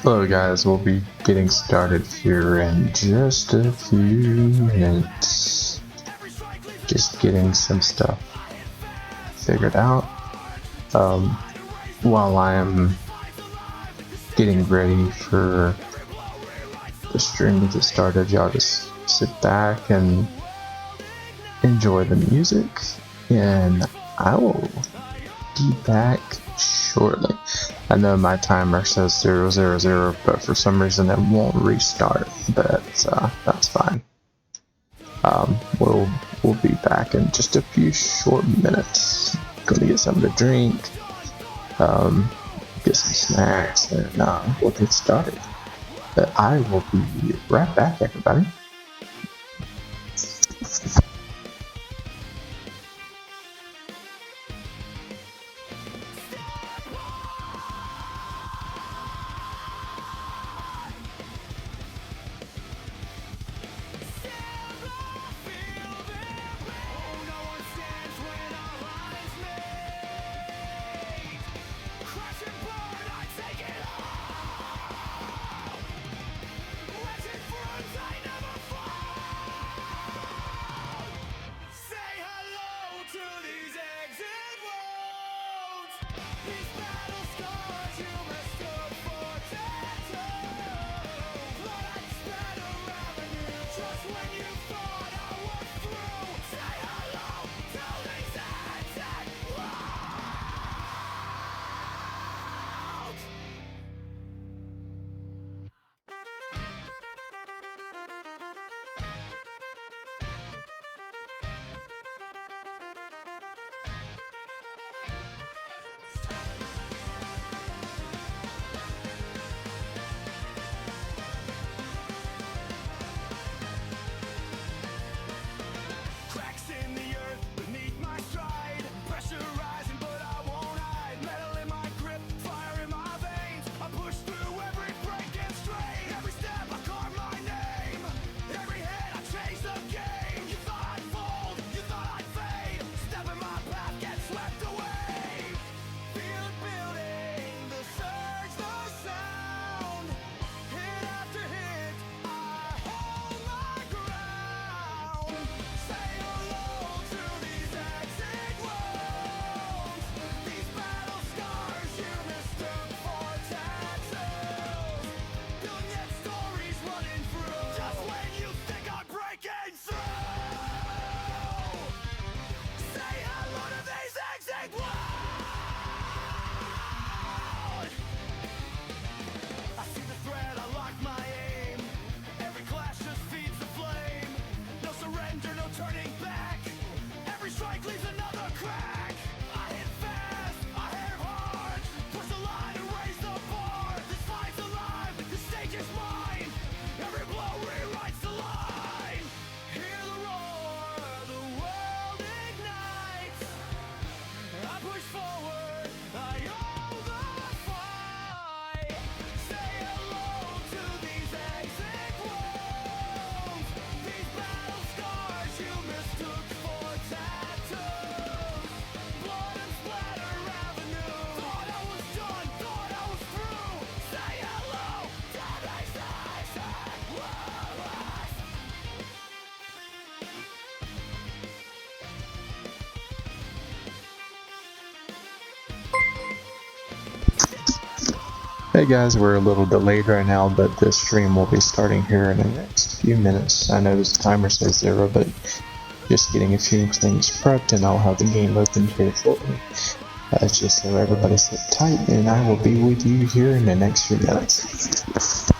Hello guys, we'll be getting started here in just a few minutes. Just getting some stuff figured out. While I am getting ready for the stream to get started, y'all just sit back and enjoy the music, and I will be back shortly. I know my timer says 000, but for some reason it won't restart, but that's fine. We'll be back in just a few short minutes. Gonna get something to drink, get some snacks, and we'll get started. But I will be right back, everybody. Hey guys, we're a little delayed right now, but this stream will be starting here in the next few minutes. I know this timer says 0, but just getting a few things prepped and I'll have the game open here shortly. That's just so everybody sit tight, and I will be with you here in the next few minutes.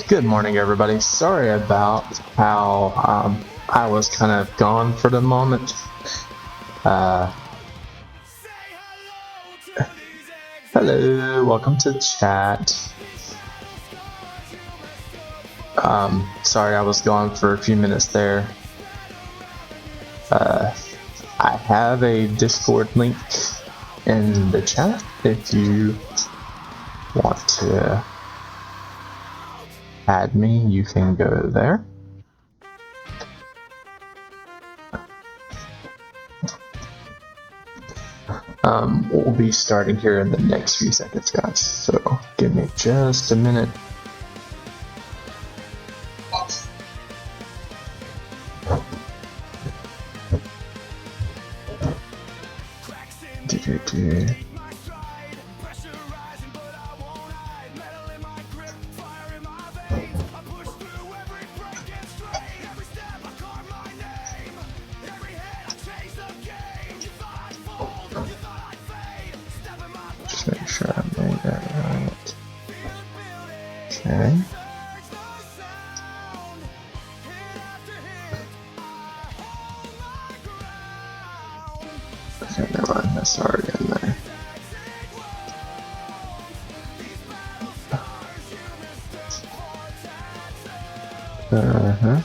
Good morning, everybody. Sorry about how I was kind of gone for the moment. Hello, welcome to the chat. Sorry I was gone for a few minutes there. I have a Discord link in the chat if you want to add me, you can go there. We'll be starting here in the next few seconds, guys, so give me just a minute. Just make sure I made that right. Okay. Okay, never mind. That's already in there. Uh-huh.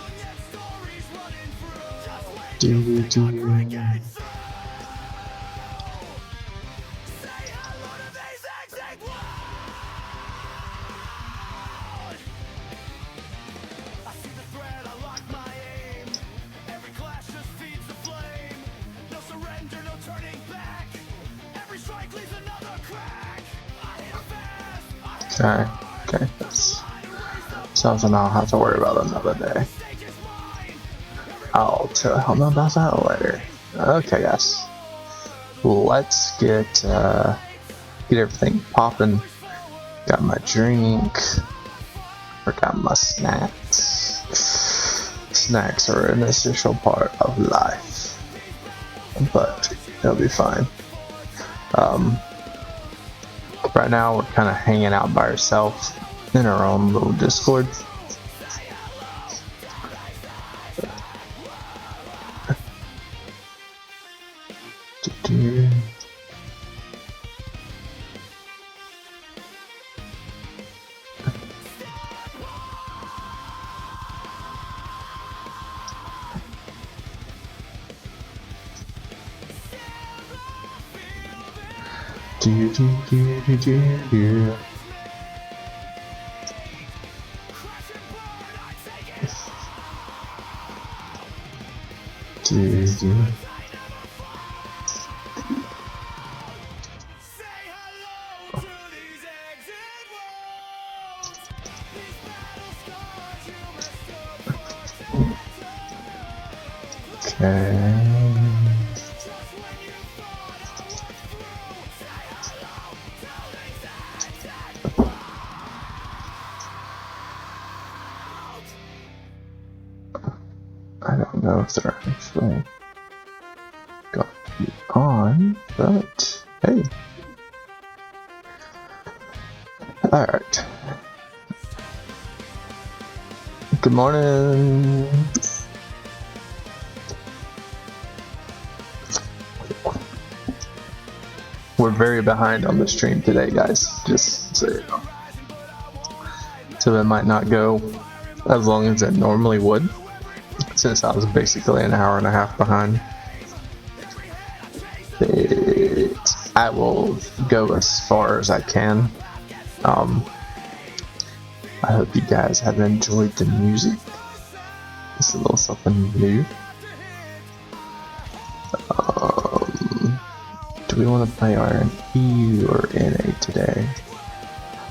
Okay, okay, that's something I'll have to worry about another day. I'll tell him about that later. Okay, guys, let's get everything popping. Got my drink. Forgot my snacks. Snacks are an essential part of life, but it'll be fine. Right now we're kind of hanging out by ourselves in our own little Discord. I don't know if they're actually going to be on, but hey. Alright. Good morning. We're very behind on the stream today, guys. Just so you know. So it might not go as long as it normally would, since I was basically an hour and a half behind. I will go as far as I can. I hope you guys have enjoyed the music. It's a little something new. Do we want to play R&E or NA today?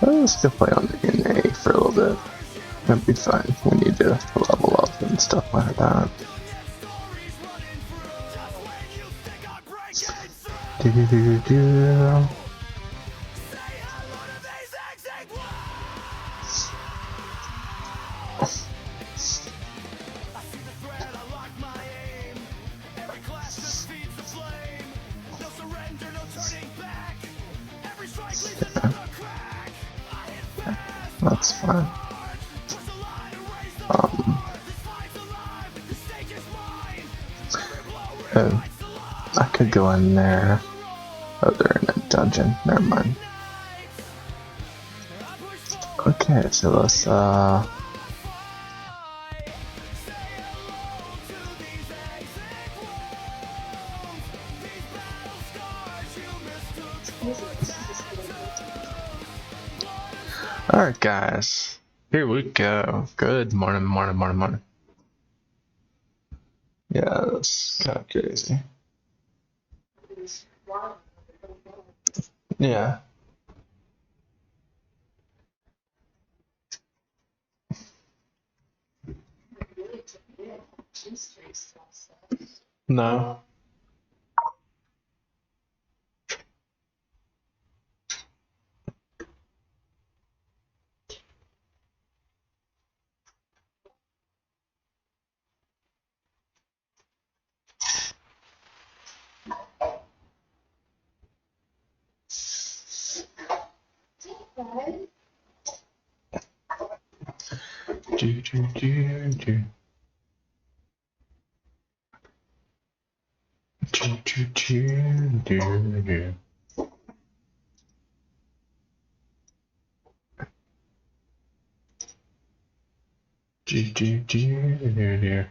Well, let's go play on the NA for a little bit. That'd be fun. We need to level up and stuff like that. That's fine. I could go in there. Oh, they're in a dungeon. Never mind. Okay, so let's Alright guys, here we go. Good morning. Yeah, that's kind of crazy. Yeah. No. Do, do, do, do. Do, do, do, do, do. Do, do, do, do, do.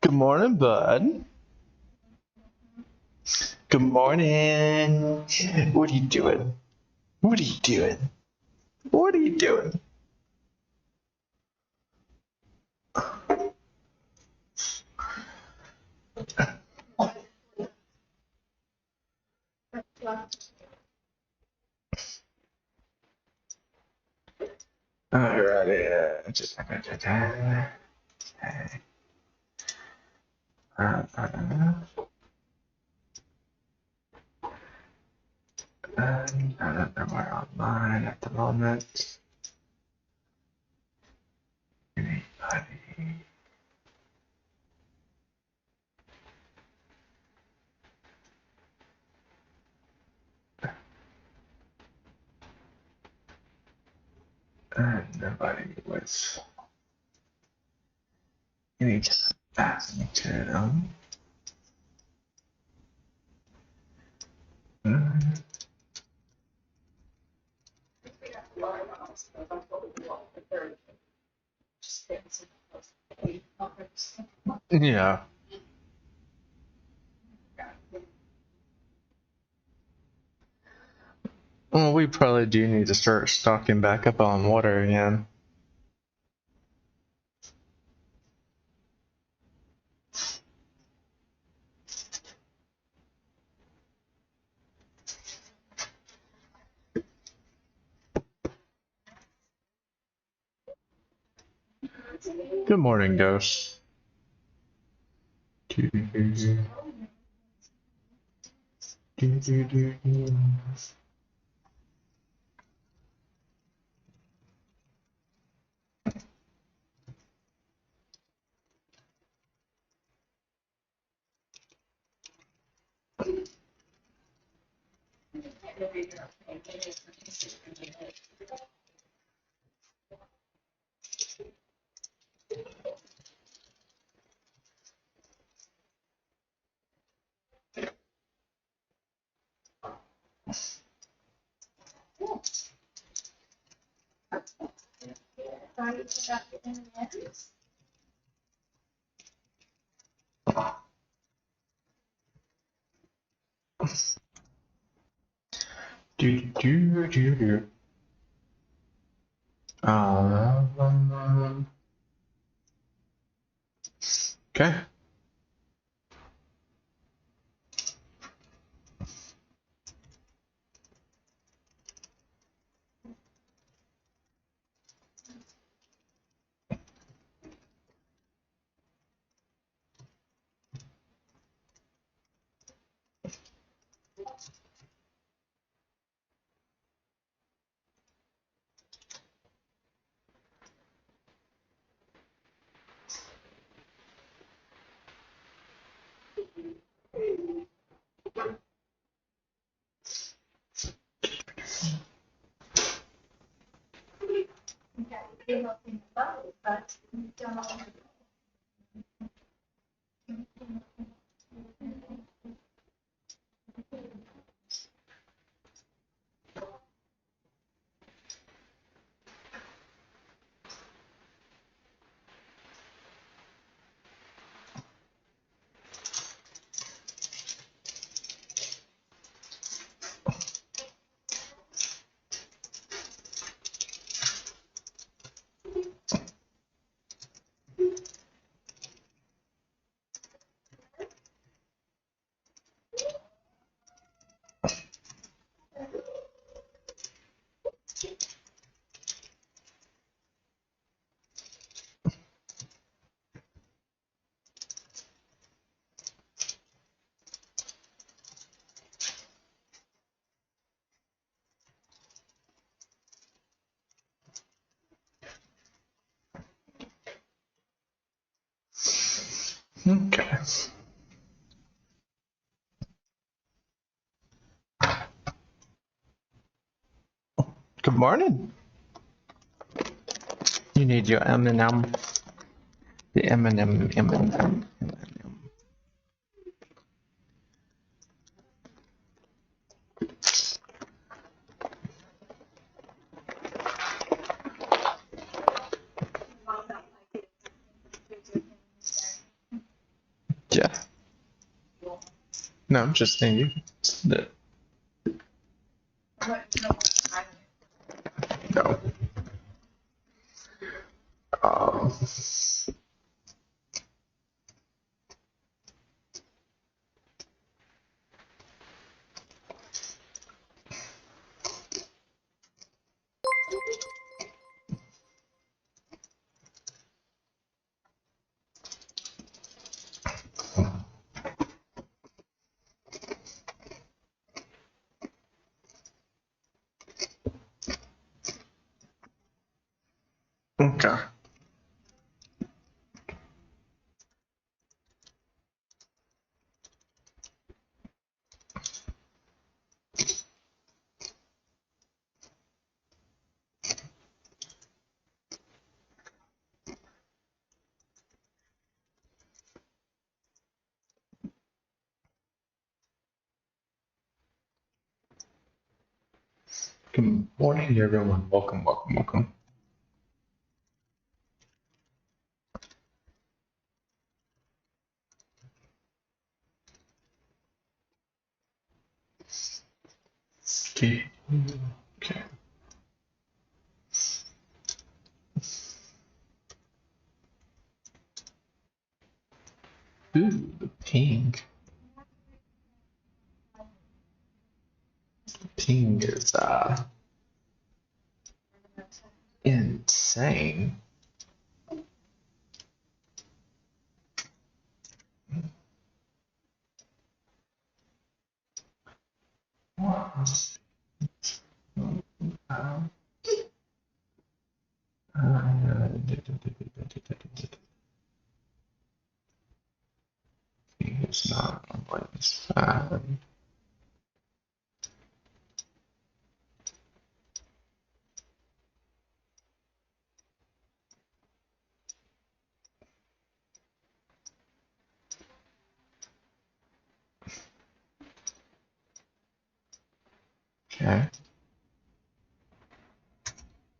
Good morning, bud. Good morning. What are you doing? What are you doing? What are you doing? Alrighty. I don't know where online at the moment. Anybody? Nobody with any badminton. Yeah. Well, we probably do need to start stocking back up on water again. Good morning, Ghost. Okay. Good morning. You need your M&M. The M&M, M&M, M&M. Yeah. No, I'm just saying you. No. Um, okay. Good morning, everyone. Welcome, welcome, welcome. Okay. Okay. Ooh, the ping. Ping is insane. It's not always fine. Okay.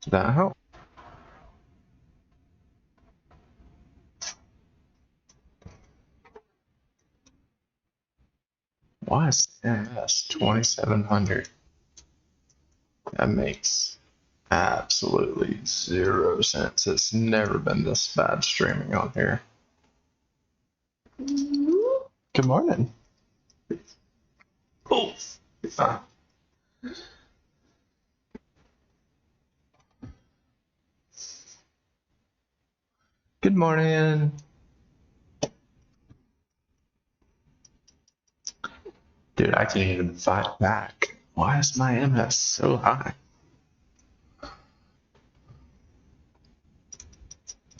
Did that help? Why is MS 2700? That makes absolutely zero sense. It's never been this bad streaming on here. Good morning. Oh. Good morning. Dude, I can't even fight back. Why is my MS so high?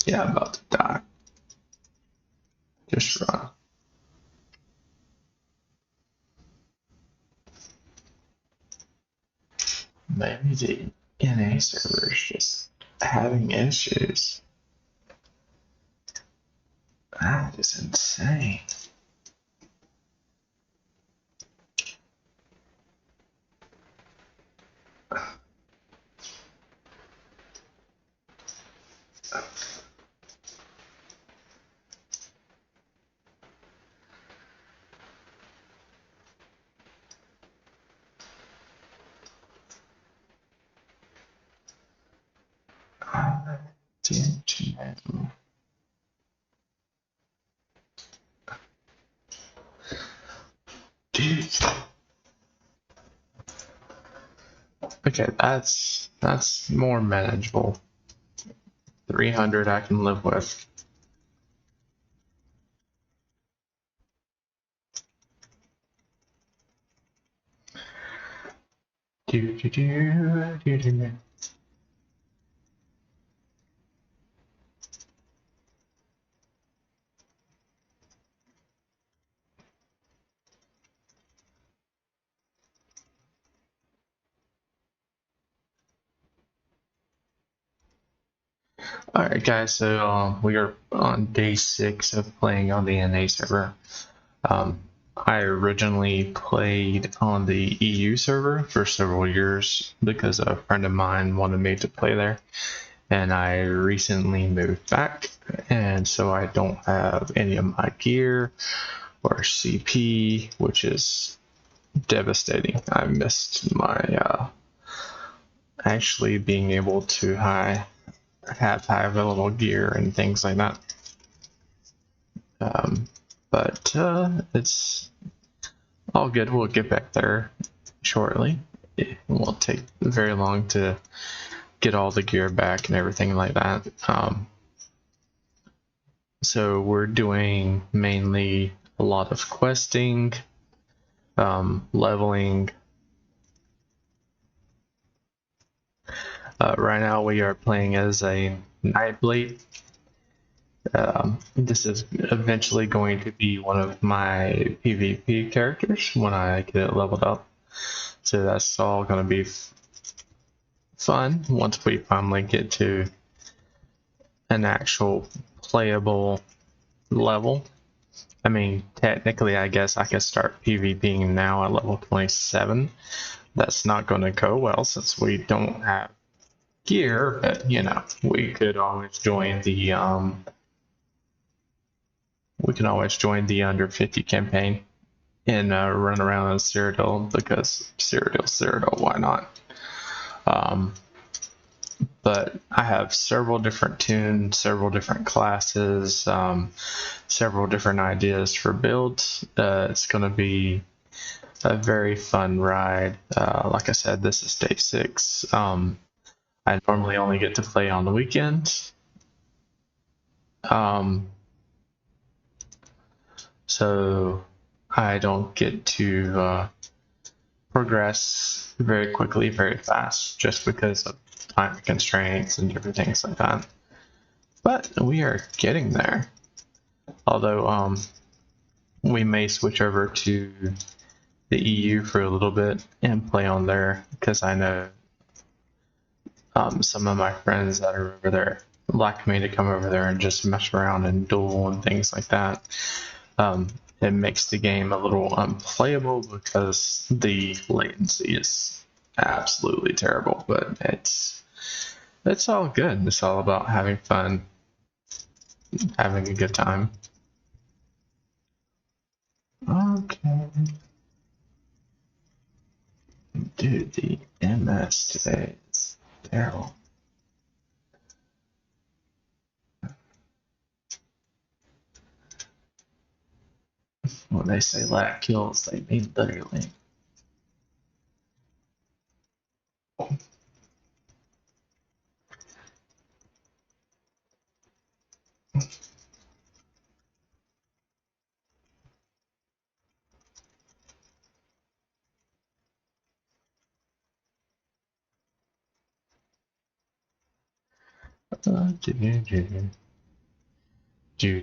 Yeah, I'm about to die. Just run. Maybe the NA server is just having issues. That is insane. I didn't know. Dude. Okay, that's more manageable. 300 I can live with. Do, do, do, do, do. Alright guys, so we are on day 6 of playing on the NA server. I originally played on the EU server for several years because a friend of mine wanted me to play there, and I recently moved back, and so I don't have any of my gear or CP, which is devastating. I missed my actually being able to have high available gear and things like that. But it's all good. We'll get back there shortly. It won't take very long to get all the gear back and everything like that. So we're doing mainly a lot of questing, leveling. Right now we are playing as a Nightblade. This is eventually going to be one of my PvP characters when I get it leveled up. So that's all going to be fun once we finally get to an actual playable level. I mean, technically, I guess I could start PvPing now at level 27. That's not going to go well since we don't have gear, but you know, we could always join the under 50 campaign and run around as Cyrodiil because Cyrodiil, why not? But I have several different tunes, several different classes, several different ideas for builds. It's going to be a very fun ride. Like I said, this is day 6. I normally only get to play on the weekends. So I don't get to progress very quickly, very fast, just because of time constraints and different things like that. But we are getting there. Although we may switch over to the EU for a little bit and play on there, because I know some of my friends that are over there like me to come over there and just mess around and duel and things like that. It makes the game a little unplayable because the latency is absolutely terrible, but it's all good. It's all about having fun, having a good time. Okay. Dude, the MS today is terrible. When they say lag kills, they mean literally. Do do do do do do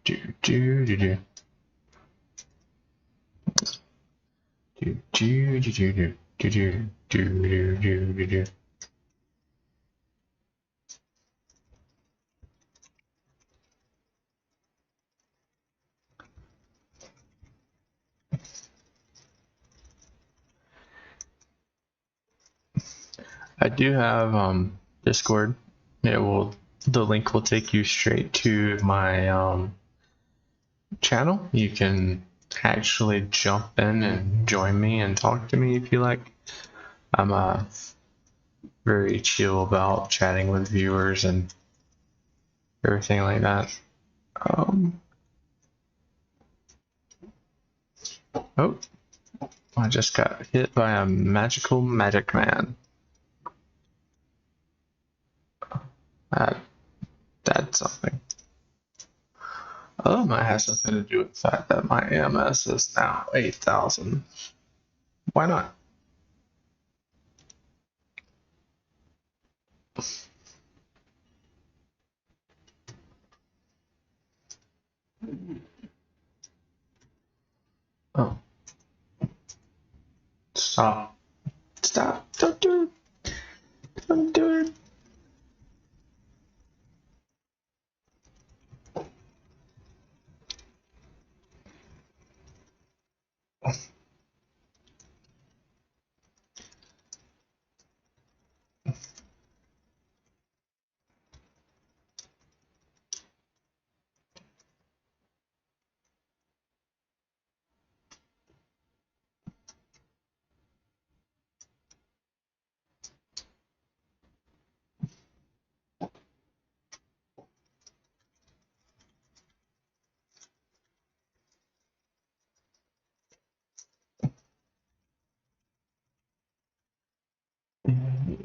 do do do do do. Do do do do do do do do do do. I do have Discord. The link will take you straight to my channel. You can actually jump in and join me and talk to me if you like. I'm very chill about chatting with viewers and everything like that. Oh, I just got hit by a magical magic man. That's something. Oh, might have something to do with the fact that my AMS is now 8,000. Why not? Oh. Stop. Stop. Don't do it. Don't do it.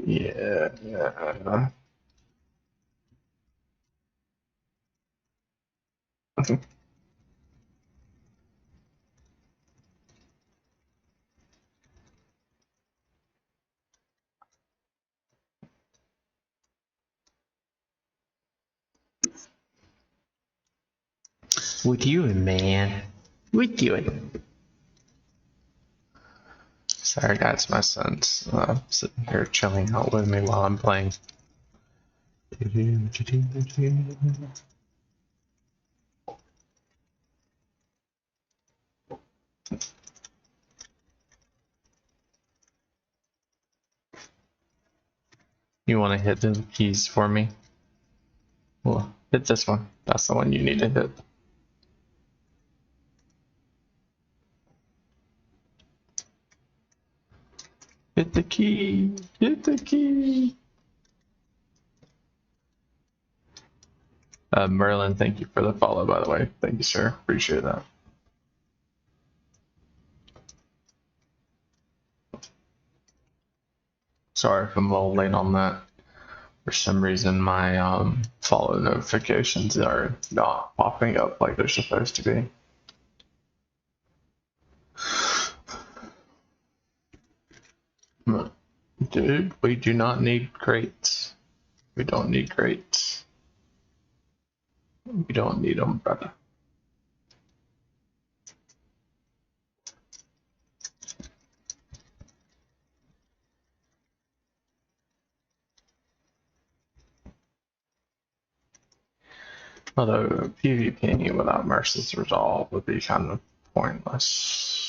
Yeah. What are you doing, man? What are you doing? Sorry, guys, my son's sitting here chilling out with me while I'm playing. You want to hit the keys for me? Well, hit this one. That's the one you need to hit. Hit the key. Hit the key. Merlin, thank you for the follow, by the way. Thank you, sir. Appreciate that. Sorry if I'm a little late on that. For some reason, my follow notifications are not popping up like they're supposed to be. Dude, we do not need crates. We don't need crates. We don't need them, brother. Although PvPing without Mercy's Resolve would be kind of pointless.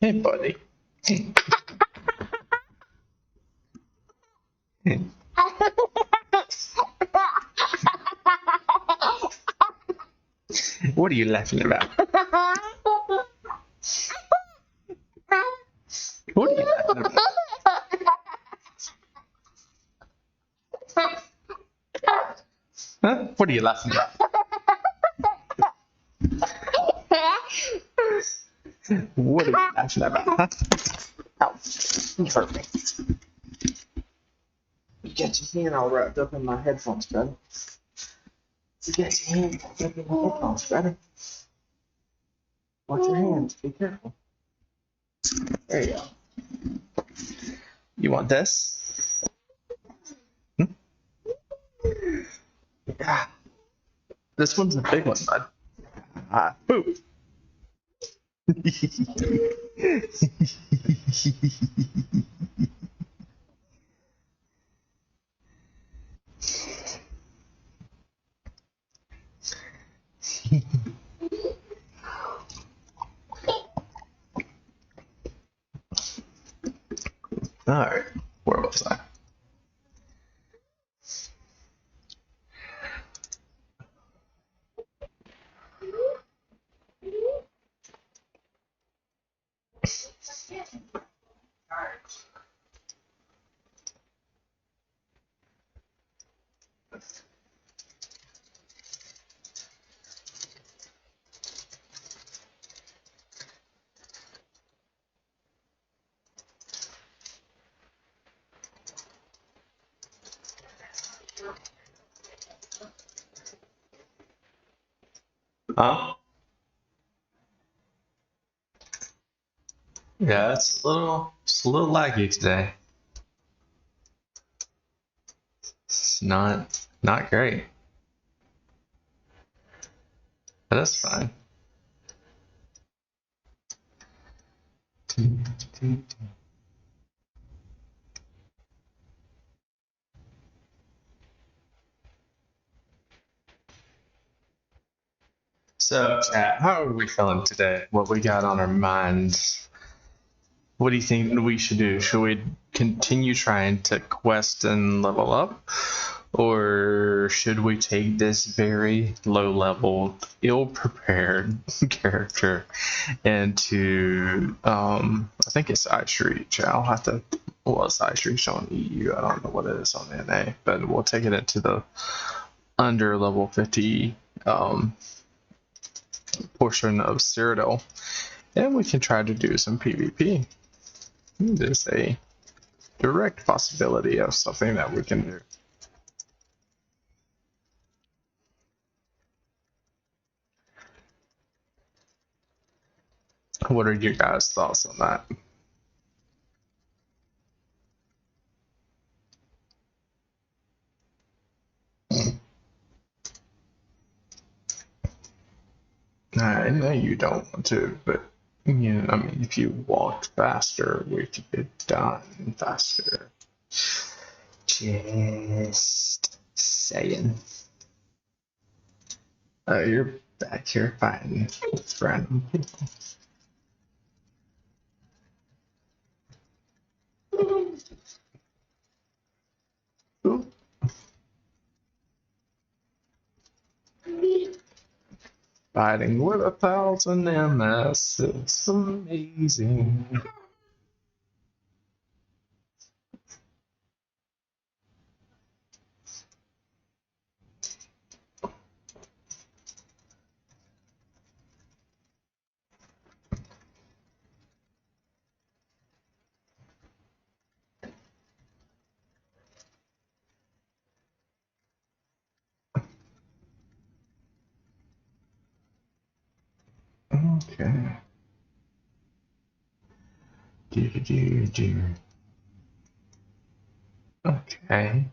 Hey, bud. Hey, buddy. What are you laughing about? What are you laughing about? Huh? What are you laughing about? What are you laughing about? Huh? Ow. You hurt me. You got your hand all wrapped up in my headphones, brother. You got your hand wrapped up in my headphones, brother. Watch your hands. Be careful. There you go. You want this? Hmm? Yeah. This one's a big one, bud. Boo. Alright, where was I? Huh? Yeah, it's a little laggy today. It's not great. But that's fine. So, chat, how are we feeling today? What we got on our minds? What do you think we should do? Should we continue trying to quest and level up? Or should we take this very low level, ill prepared character into, I think it's Ice Reach. I'll have to, well, it's Ice Reach on EU. I don't know what it is on NA, but we'll take it into the under level 50 portion of Cyrodiil, and we can try to do some PvP. There's a direct possibility of something that we can do. What are your guys' thoughts on that? I know you don't want to, but you know, I mean, if you walked faster, we could get done faster. Just saying. Oh, you're back here fighting with random people. Ooh. Fighting with 1,000 MS, it's amazing. Okay. Do. Okay.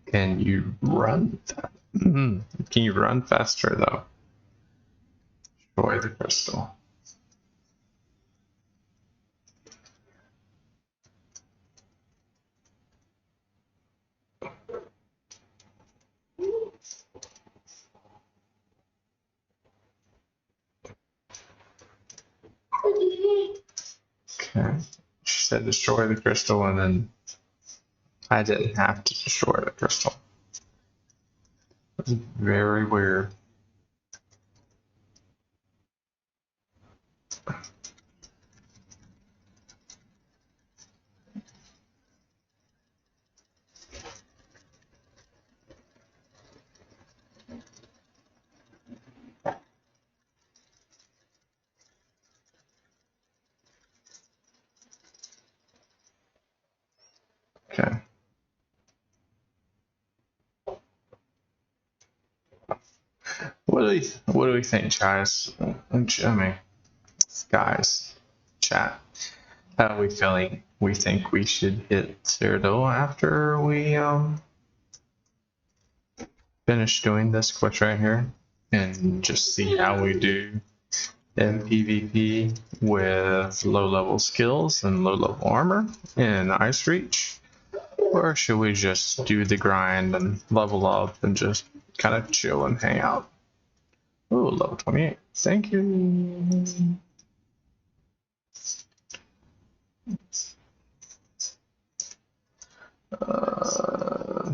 Can you run? Can you run faster though? Destroy the crystal. Okay. She said destroy the crystal, and then I didn't have to destroy the crystal. That's very weird. Okay. What do we think, guys? I mean, guys, chat. How are we feeling? We think we should hit Cyrodiil after we finish doing this quest right here, and just see how we do in PvP with low level skills and low level armor in Ice Reach? Or should we just do the grind and level up and just kind of chill and hang out? Ooh, level 28. Thank you. Uh,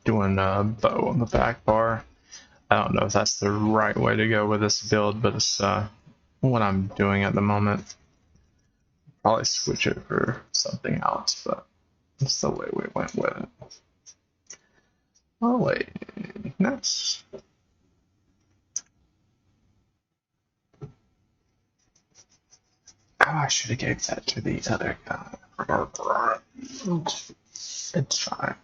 Doing a bow on the back bar. I don't know if that's the right way to go with this build, but it's what I'm doing at the moment. Probably switch it for something else, but it's the way we went with it. Oh wait, nice. Oh, I should have gave that to the other guy. It's fine.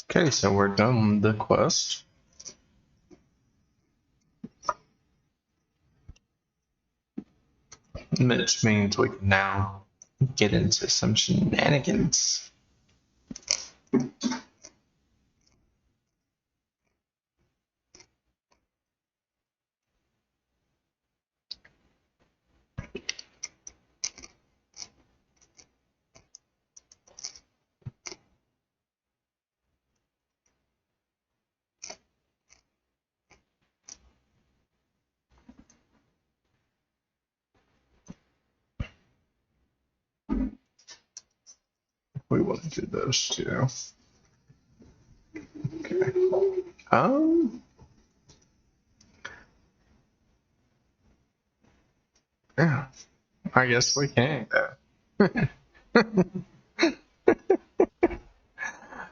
Okay, so we're done with the quest. Which means we can now get into some shenanigans. We want to do those two. Okay. Yeah. I guess we can go.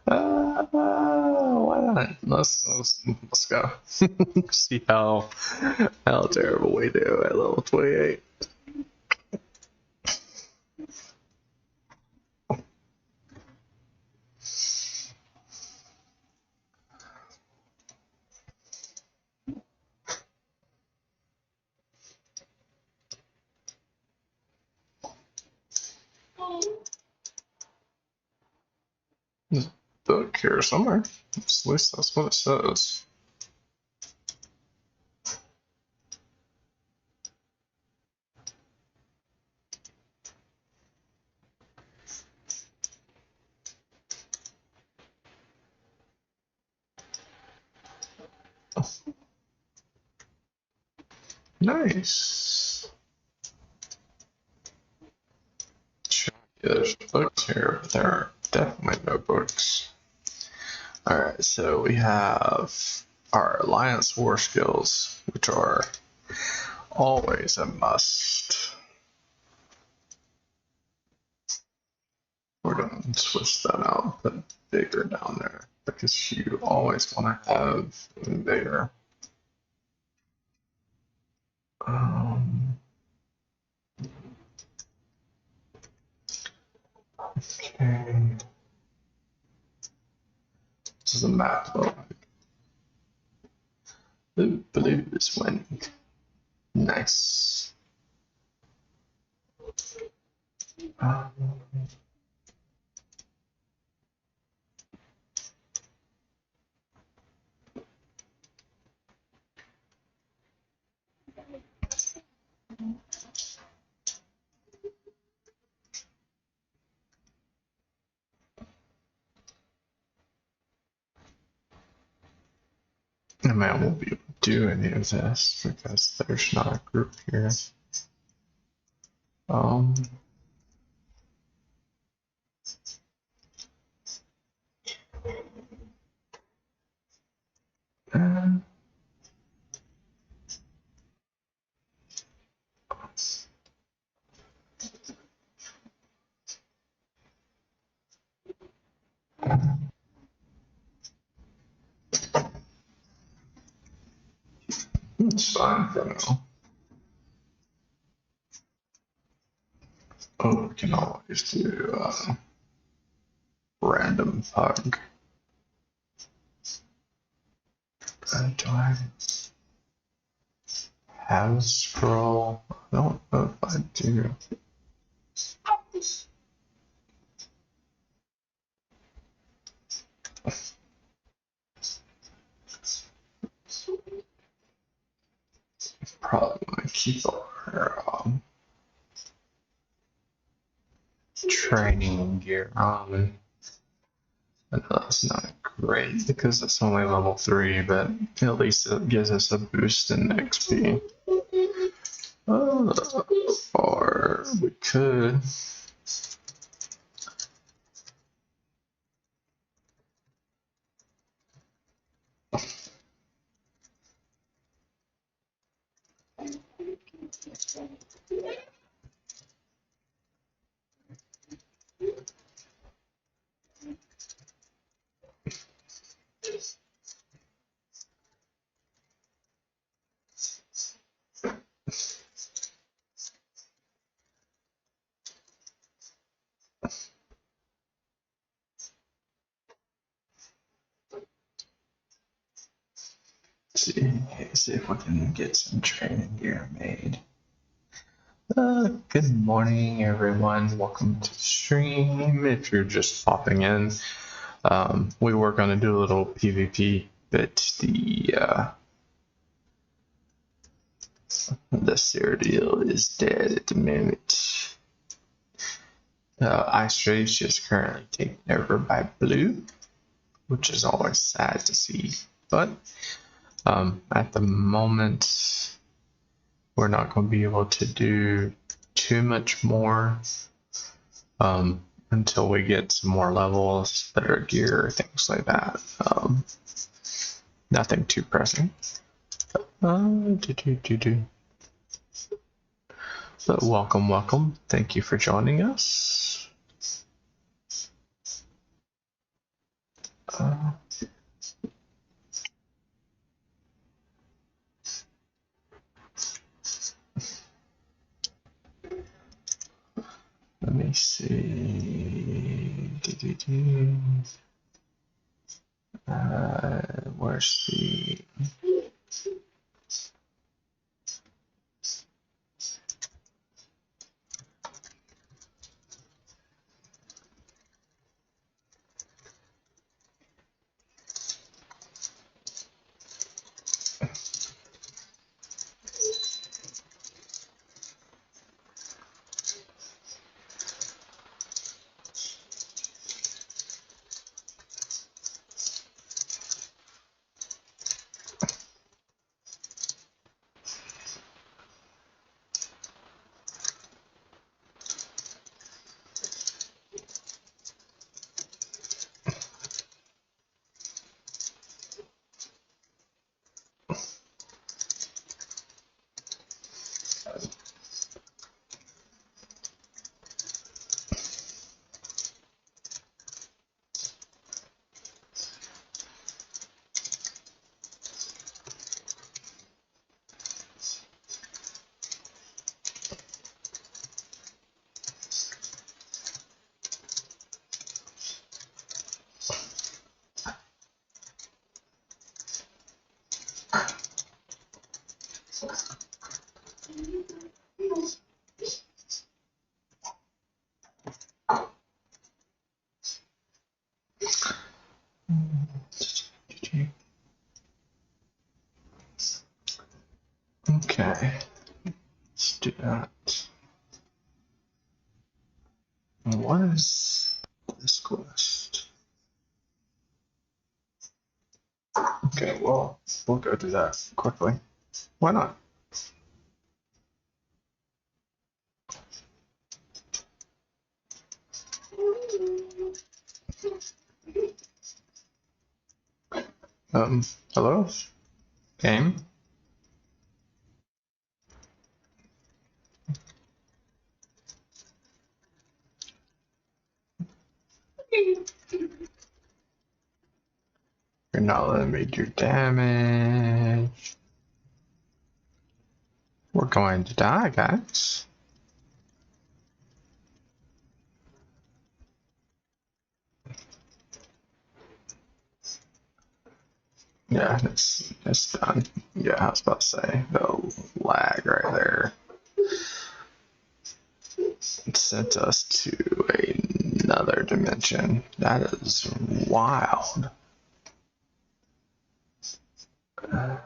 Why not? Let's go. See how terrible we do at level 28. There's a book here somewhere. At least that's what it says. Nice. Yeah, there's books here, but there are definitely no books. Alright, so we have our Alliance War skills, which are always a must. We're going to switch that out, put bigger down there, because you always want to have bigger. Okay. This is a map though. Blue is winning. Nice. I mean, I won't be able to do any of this because there's not a group here. Um, uh, it's fine for now. Oh, we can always do random pug. Do I have a scroll? I don't know if I do. Probably want to keep our training gear on. I know that's not great because it's only level 3, but at least it gives us a boost in XP. Or we could. See if we can get some training gear made. Good morning, everyone. Welcome to the stream. If you're just popping in, we were going to do a little PvP, but the Cyrodiil is dead at the moment. Ice Rage is currently taken over by Blue, which is always sad to see. But at the moment, we're not going to be able to do too much more until we get some more levels, better gear, things like that. Nothing too pressing. But welcome. Thank you for joining us. Let me see. Where's the... Okay, let's do that. What is this quest? Okay, well, we'll go do that quickly. Why not? Hello? Game? You're not letting me do damage. We're going to die, guys. Yeah, it's done. Yeah, I was about to say, the lag right there. It sent us to another dimension. That is wild. I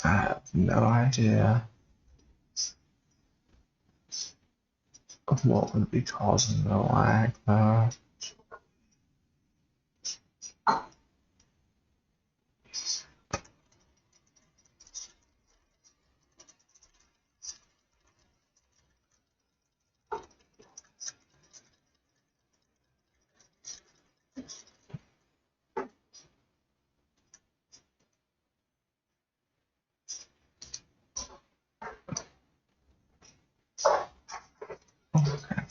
have no idea what would be causing the lag, though. Okay.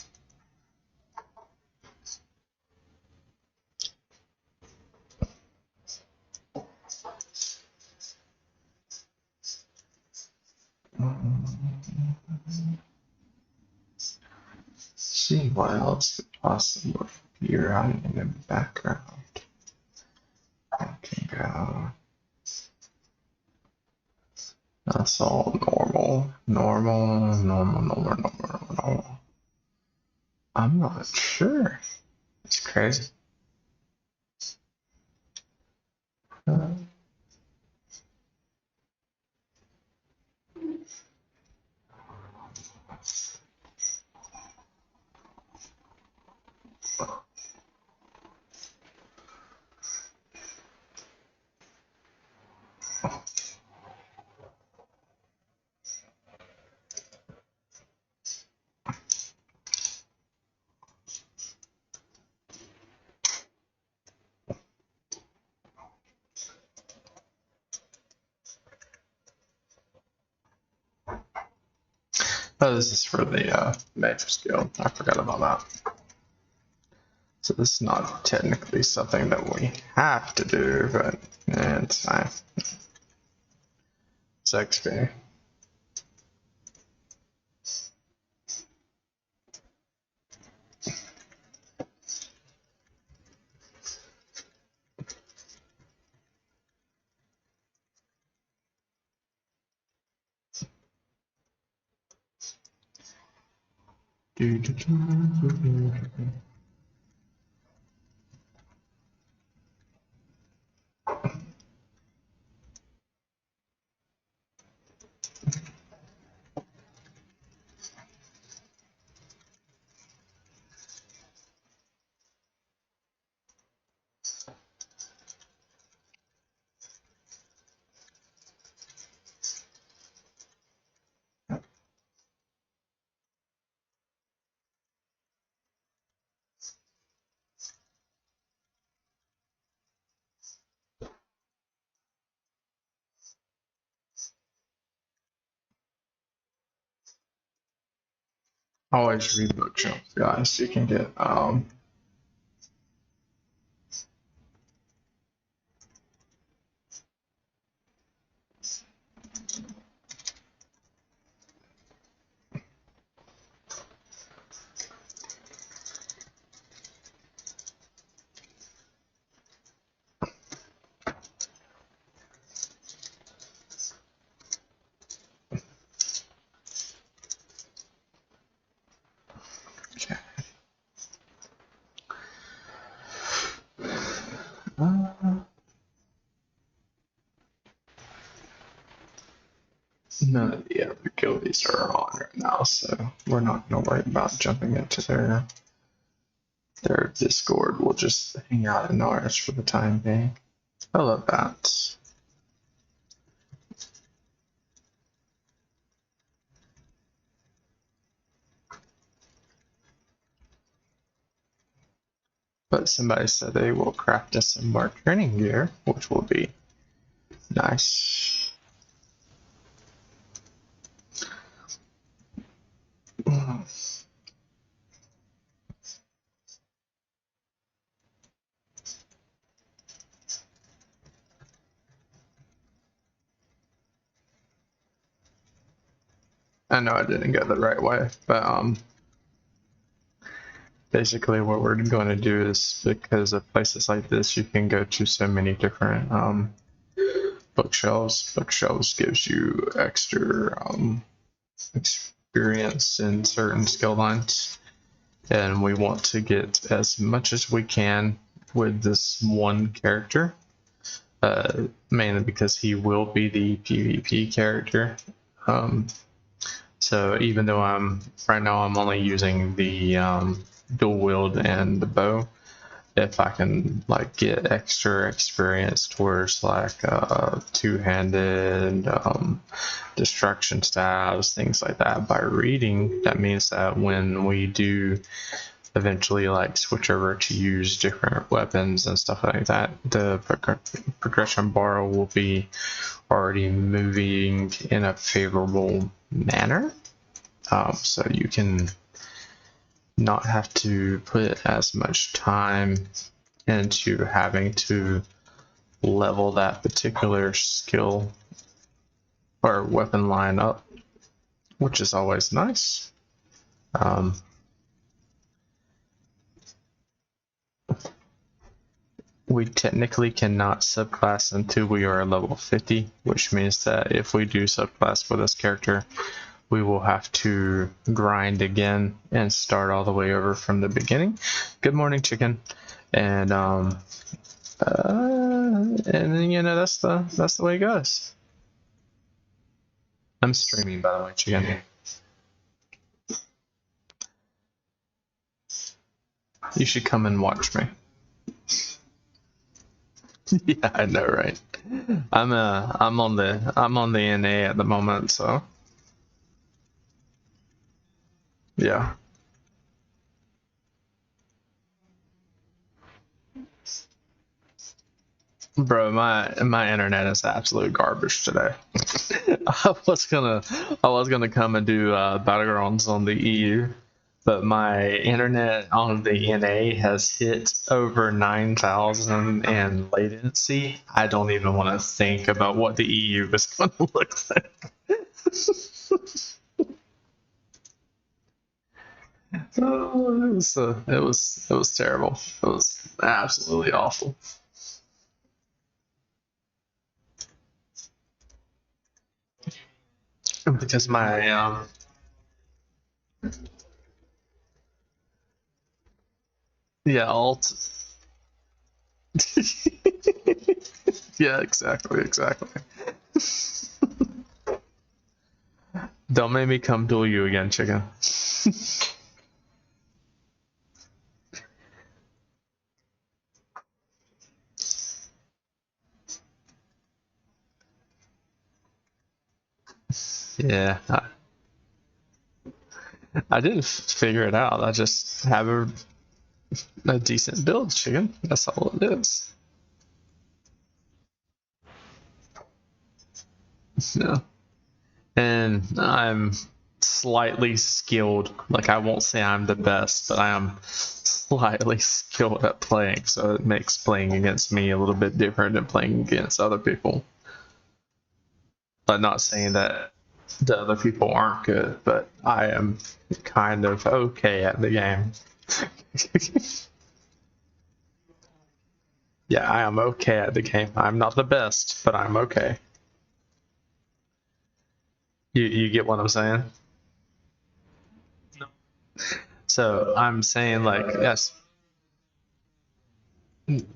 See what else could possibly be running in the background. I can go. That's all normal. Normal. I'm not sure. It's crazy. Uh, Oh, this is for the Matrix Guild. I forgot about that. So this is not technically something that we have to do, but it's fine. It's XP. Always read bookshelves, guys. You can get none of the other guildies are on right now, so we're not gonna worry about jumping into their Discord. We'll just hang out in ours for the time being. I love that. But somebody said they will craft us some more training gear, which will be nice. I know I didn't go the right way, but basically what we're going to do is, because of places like this, you can go to so many different bookshelves. Bookshelves gives you extra experience in certain skill lines, and we want to get as much as we can with this one character, mainly because he will be the PvP character. So even though right now I'm only using the dual wield and the bow, if I can like get extra experience towards like two-handed destruction stabs, things like that by reading, that means that when we do eventually like switch over to use different weapons and stuff like that, the progression bar will be already moving in a favorable manner, so you can not have to put as much time into having to level that particular skill or weapon line up, which is always nice. We technically cannot subclass until we are level 50, which means that if we do subclass for this character, we will have to grind again and start all the way over from the beginning. Good morning, chicken. And you know, that's the way it goes. I'm streaming, by the way, chicken. You should come and watch me. Yeah, I know, right? I'm on the NA at the moment, so yeah. Bro, my internet is absolute garbage today. I was gonna come and do Battlegrounds on the EU, but my internet on the NA has hit over 9,000 in latency. I don't even want to think about what the EU is gonna look like. Oh, it was terrible. It was absolutely awful. Because my yeah, alt. Yeah, exactly. Don't make me come duel you again, chicken. Yeah, I didn't figure it out. I just have a decent build, chicken. That's all it is. Yeah. And I'm slightly skilled. Like, I won't say I'm the best, but I am slightly skilled at playing, so it makes playing against me a little bit different than playing against other people. I'm not saying that the other people aren't good, but I am kind of okay at the game. Yeah, I am okay at the game. I'm not the best, but I'm okay. You get what I'm saying? So I'm saying like yes,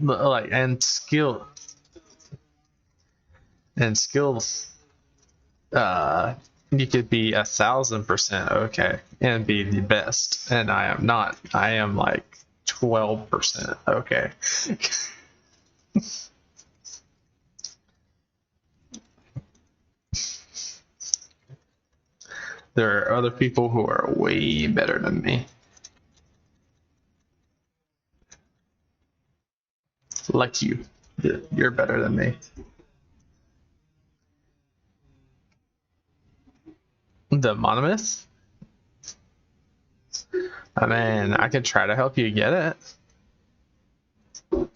like and skill. You could be 1,000% okay and be the best, and I am not. I am like 12% okay. There are other people who are way better than me. Like you. You're better than me. The monomyth? I mean, I could try to help you get it.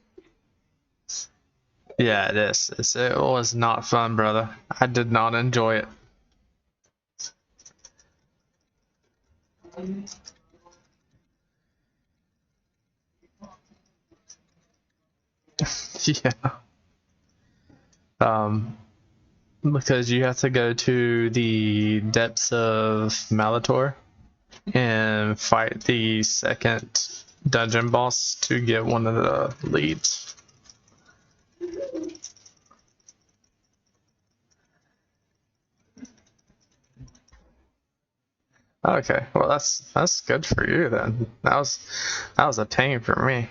Yeah, it is. It was not fun, brother. I did not enjoy it. Yeah. Um, because you have to go to the depths of Malator and fight the second dungeon boss to get one of the leads. Okay, well that's good for you then. That was a tame for me.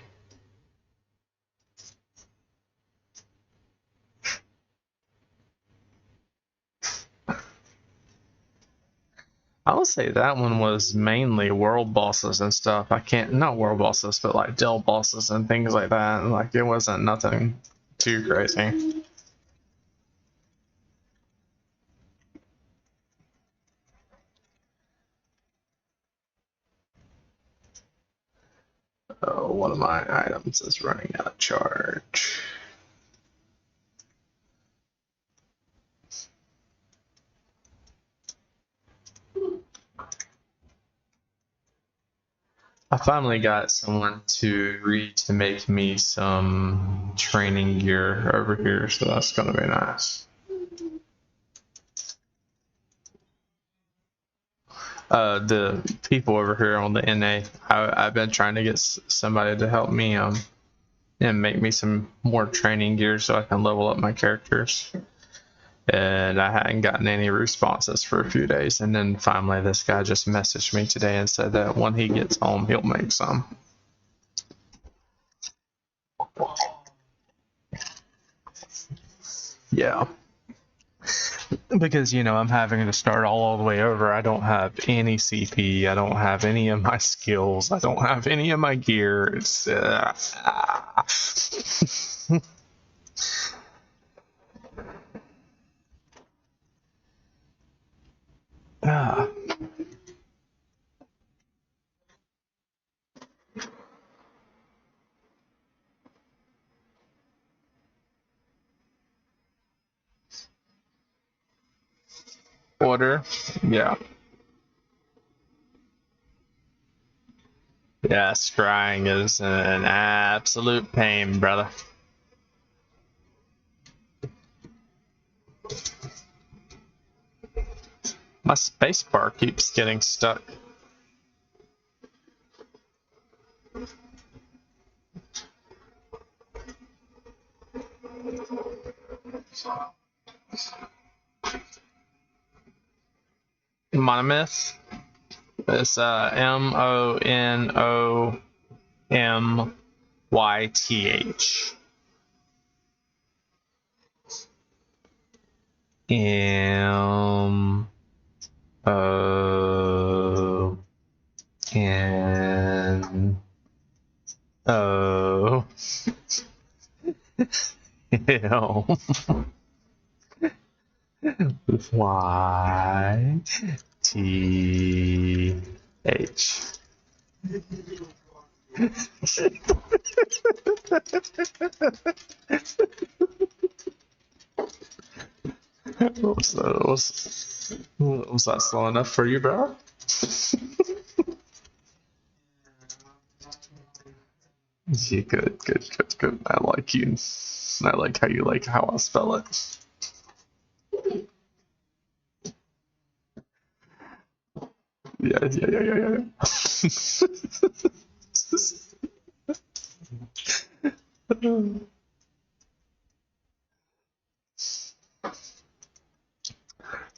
I would say that one was mainly world bosses and stuff. I can't not world bosses, but like Dell bosses and things like that. Like it wasn't nothing too crazy. Oh, one of my items is running out of charge. I finally got someone to agree to make me some training gear over here, so that's gonna be nice. The people over here on the NA, I've been trying to get somebody to help me and make me some more training gear so I can level up my characters. And I hadn't gotten any responses for a few days, and then finally this guy just messaged me today and said that when he gets home he'll make some. Yeah. Because I'm having to start all the way over. I don't have any CP. I don't have any of my skills. I don't have any of my gear. It's ah. Order. Yeah. Yeah, scrying is an absolute pain, brother. My spacebar keeps getting stuck. Monomyth. It's MONOMYTH. M O N O L Y T H. Was that slow enough for you, bro? Yeah, good. I like you. I like how you like how I spell it. Yeah.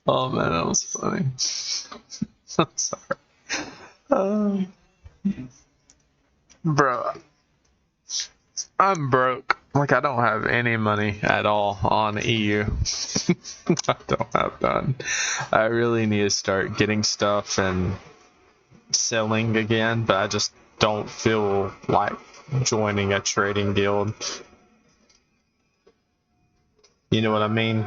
Oh man, that was funny. I'm sorry. Um, bro, I'm broke. Like, I don't have any money at all on EU. I don't have none. I really need to start getting stuff and selling again, but I just don't feel like joining a trading guild. You know what I mean?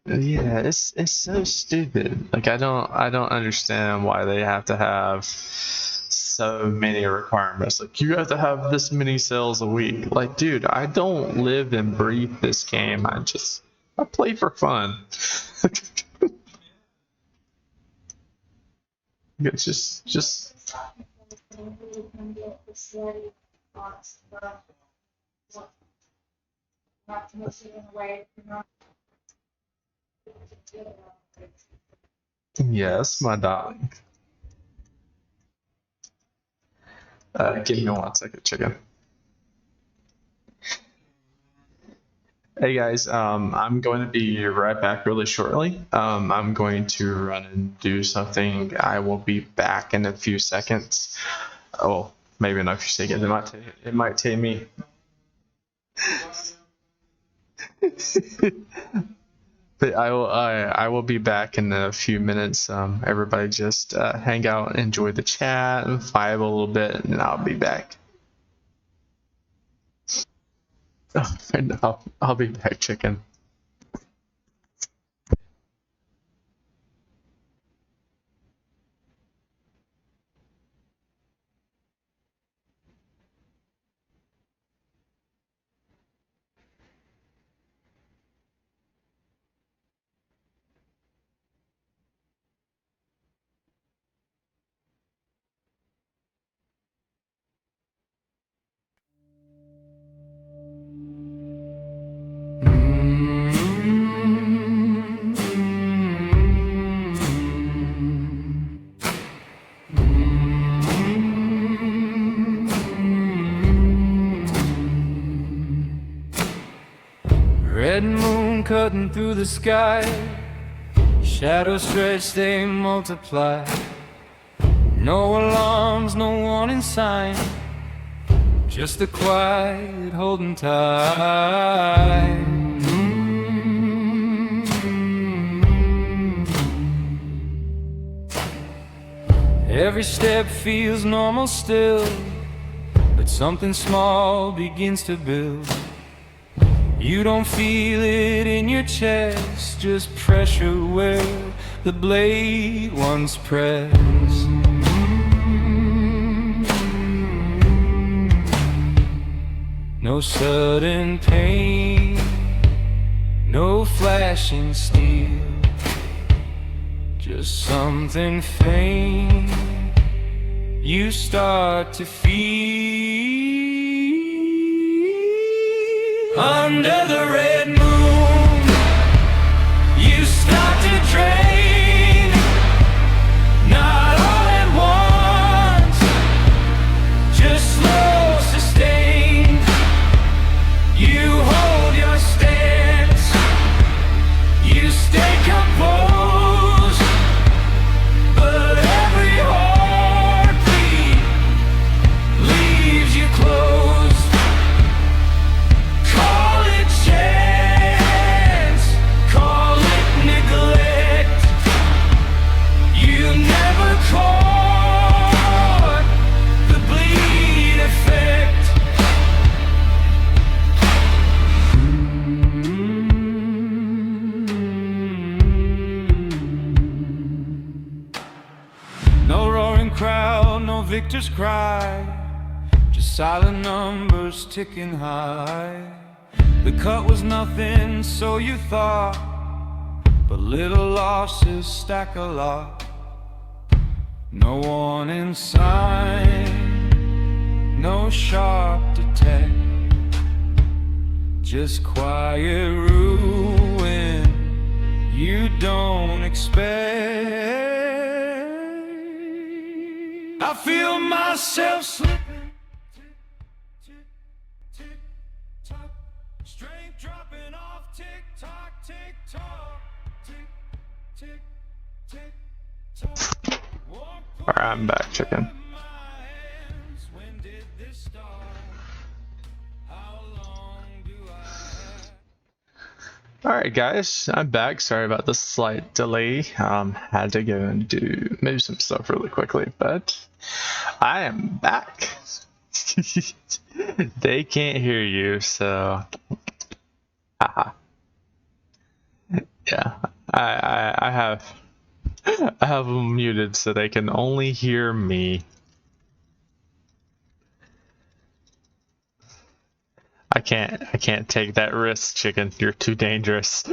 Yeah, it's so stupid. Like I don't understand why they have to have so many requirements. Like you have to have this many sales a week. Like, dude, I don't live and breathe this game. I play for fun. It's just yes, my darling. Give me 1 second, chicken. Hey guys, I'm going to be right back really shortly. I'm going to run and do something. I will be back in a few seconds. Oh, maybe in a few seconds. It might take me. But I will be back in a few minutes. Everybody just hang out, enjoy the chat, and vibe a little bit, and I'll be back. And I'll be back, chicken. Red moon cutting through the sky, shadows stretch, they multiply. No alarms, no warning sign, just the quiet holding tight. Every step feels normal still, but something small begins to build. You don't feel it in your chest, just pressure where the blade once pressed. No sudden pain, no flashing steel, just something faint you start to feel. Under the red moon, you start to drain, not all at once, just slow, sustained. You hold your stance, you stay composed, but every heartbeat leaves you closed. Call it chance, call it neglect. You never caught the bleed effect. No roaring crowd, no victor's cry, just silent numbers ticking high. The cut was nothing, so you thought, but little losses stack a lot. No warning sign, no sharp detect, just quiet ruin you don't expect. I feel myself slipping, tick, tick, tick, tock, strength dropping off, tick tock. tick tock, tick, tick, tick tock. Alright, I'm back, chicken. When did this start? How long do I have? Alright guys, I'm back. Sorry about the slight delay. Had to go and move some stuff really quickly, but I am back. They can't hear you, so haha. Yeah. I have I have them muted so they can only hear me. I can't take that risk, chicken. You're too dangerous.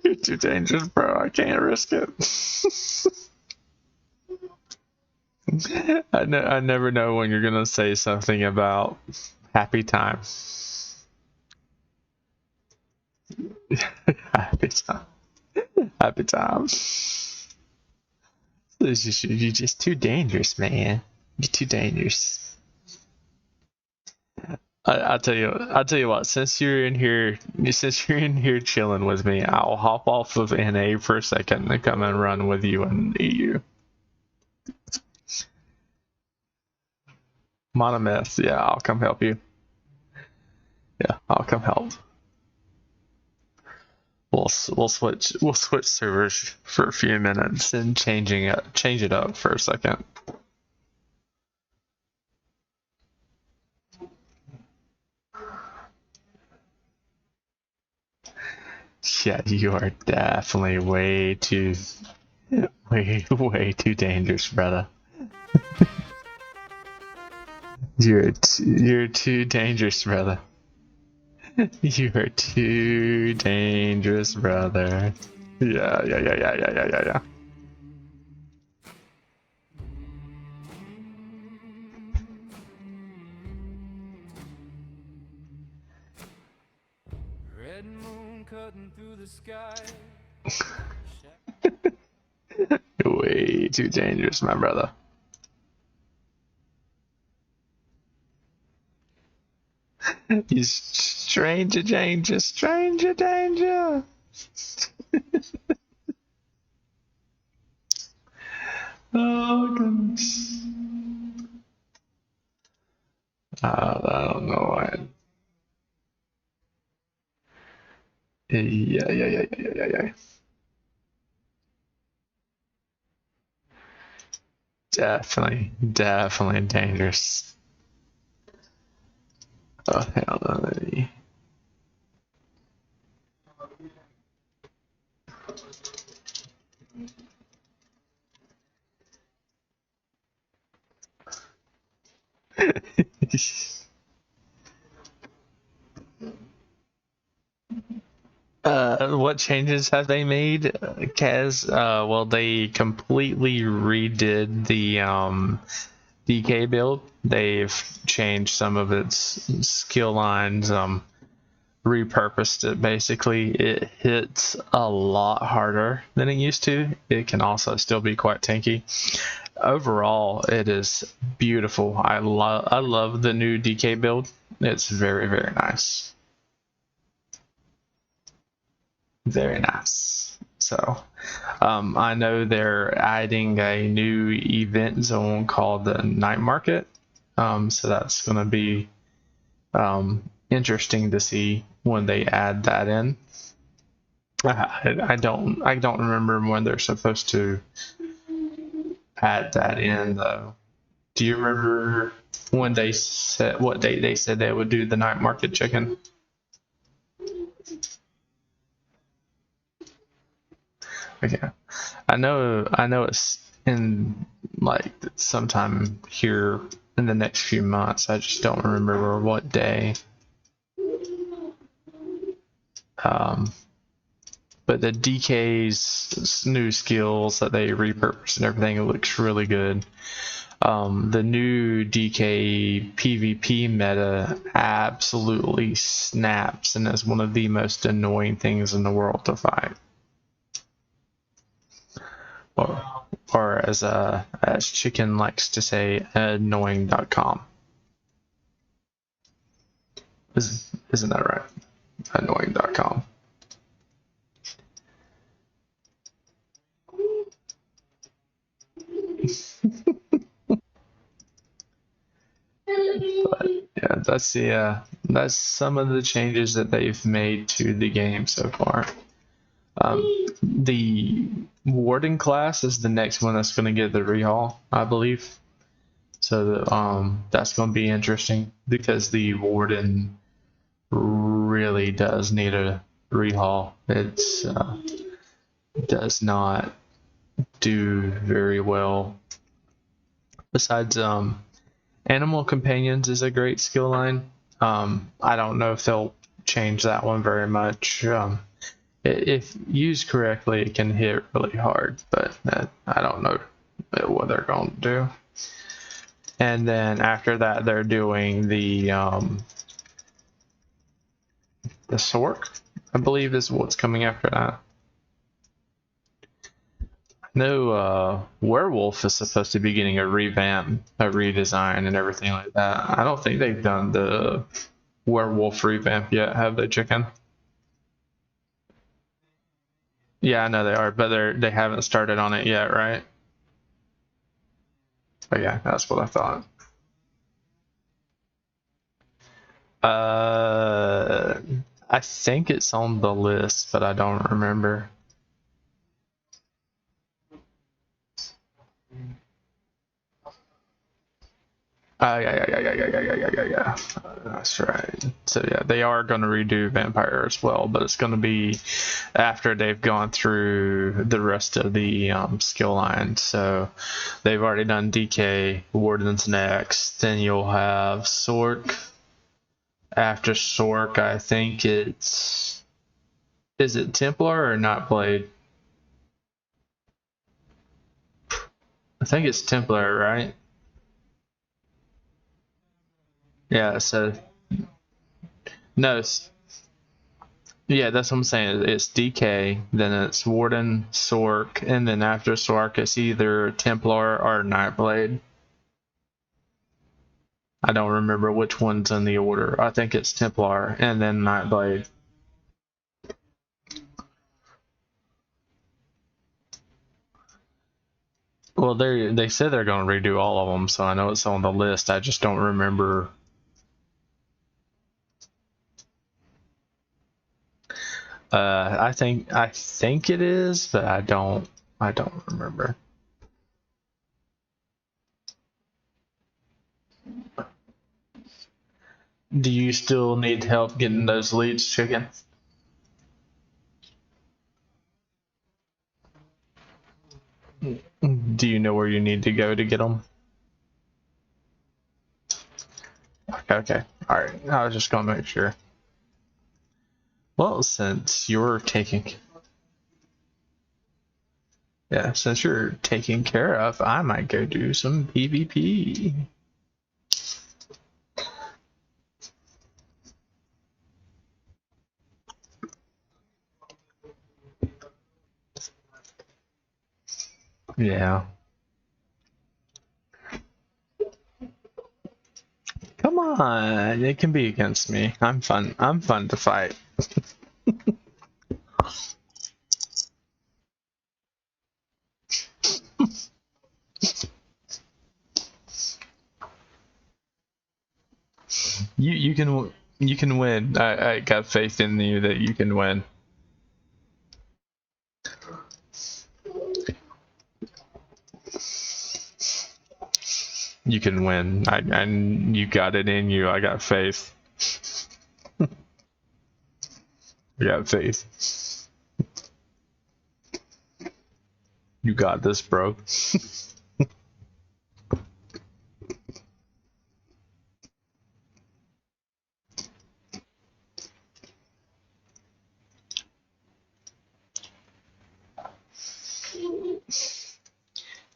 You're too dangerous, bro. I can't risk it. I never know when you're gonna say something about happy time. Happy time. Happy time. You're just too dangerous, man. You're too dangerous. I'll tell you what. Since you're in here chilling with me, I'll hop off of NA for a second and come and run with you in EU. Monomyth, yeah, I'll come help you. Yeah, I'll come help. We'll switch servers for a few minutes and change it up for a second. Yeah, you are definitely way too dangerous, brother. You're too dangerous, brother. You are too dangerous, brother. Yeah. Red moon cutting through the sky. You're way too dangerous, my brother. You stranger danger, stranger danger. Oh goodness. I don't know why. Yeah. Definitely dangerous. Oh hell no. What changes have they made, Kaz? Well, they completely redid the DK build. They've changed some of its skill lines, repurposed it basically. It hits a lot harder than it used to. It can also still be quite tanky. Overall, it is beautiful. I love the new DK build. It's very nice. Very nice. So, I know they're adding a new event zone called the Night Market. So that's going to be interesting to see when they add that in. I don't remember when they're supposed to add that in though. Do you remember when they said what date they said they would do the Night Market chicken? Okay. I know it's in like sometime here in the next few months. I just don't remember what day. But the DK's new skills that they repurposed and everything, it looks really good. The new DK PvP meta absolutely snaps and is one of the most annoying things in the world to fight. Or as Chicken likes to say, annoying.com. Isn't that right? Annoying.com. But yeah, that's some of the changes that they've made to the game so far. The warden class is the next one that's going to get the rehaul, I believe. So that's going to be interesting because the warden really does need a rehaul. It does not do very well. Besides, animal companions is a great skill line. I don't know if they'll change that one very much. If used correctly, it can hit really hard, but I don't know what they're going to do. And then after that, they're doing the Sork, I believe, is what's coming after that. No, Werewolf is supposed to be getting a revamp, a redesign, and everything like that. I don't think they've done the Werewolf revamp yet, have they, Chicken? Yeah, I know they are, but they haven't started on it yet, right? But yeah, that's what I thought. Uh, I think it's on the list, but I don't remember. Yeah. That's right. So yeah, they are going to redo Vampire as well, but it's going to be after they've gone through the rest of the skill line. So they've already done DK, Warden's next. Then you'll have Sork. After Sork, I think is it Templar or not Blade? I think it's Templar, right? Yeah. So no, yeah, that's what I'm saying. It's DK, then it's Warden, Sork, and then after Sork, it's either Templar or Nightblade. I don't remember which one's in the order. I think it's Templar and then Nightblade. Well, they said they're going to redo all of them, so I know it's on the list. I just don't remember. I think it is, but I don't remember. Do you still need help getting those leads, Chicken? Do you know where you need to go to get them? Okay. All right. I was just going to make sure. Well, since you're taken care of, I might go do some PvP. Yeah. Come on, it can be against me. I'm fun. I'm fun to fight. You can win. I got faith in you that you can win. You can win. You got it in you. I got faith. I got faith. You got this, bro.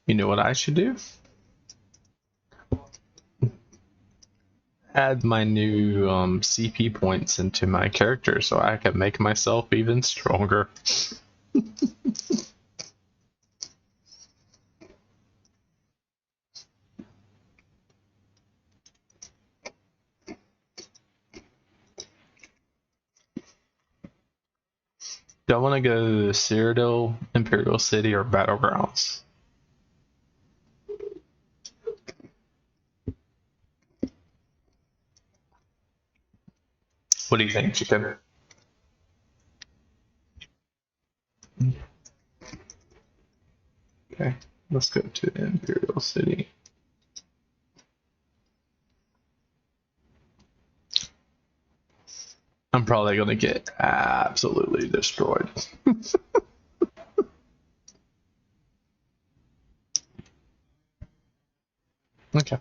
You know what I should do? Add my new CP points into my character so I can make myself even stronger. Do I want to go to Cyrodiil, Imperial City, or Battlegrounds? What do you think, Chicken? Okay, let's go to Imperial City. I'm probably gonna get absolutely destroyed. Okay.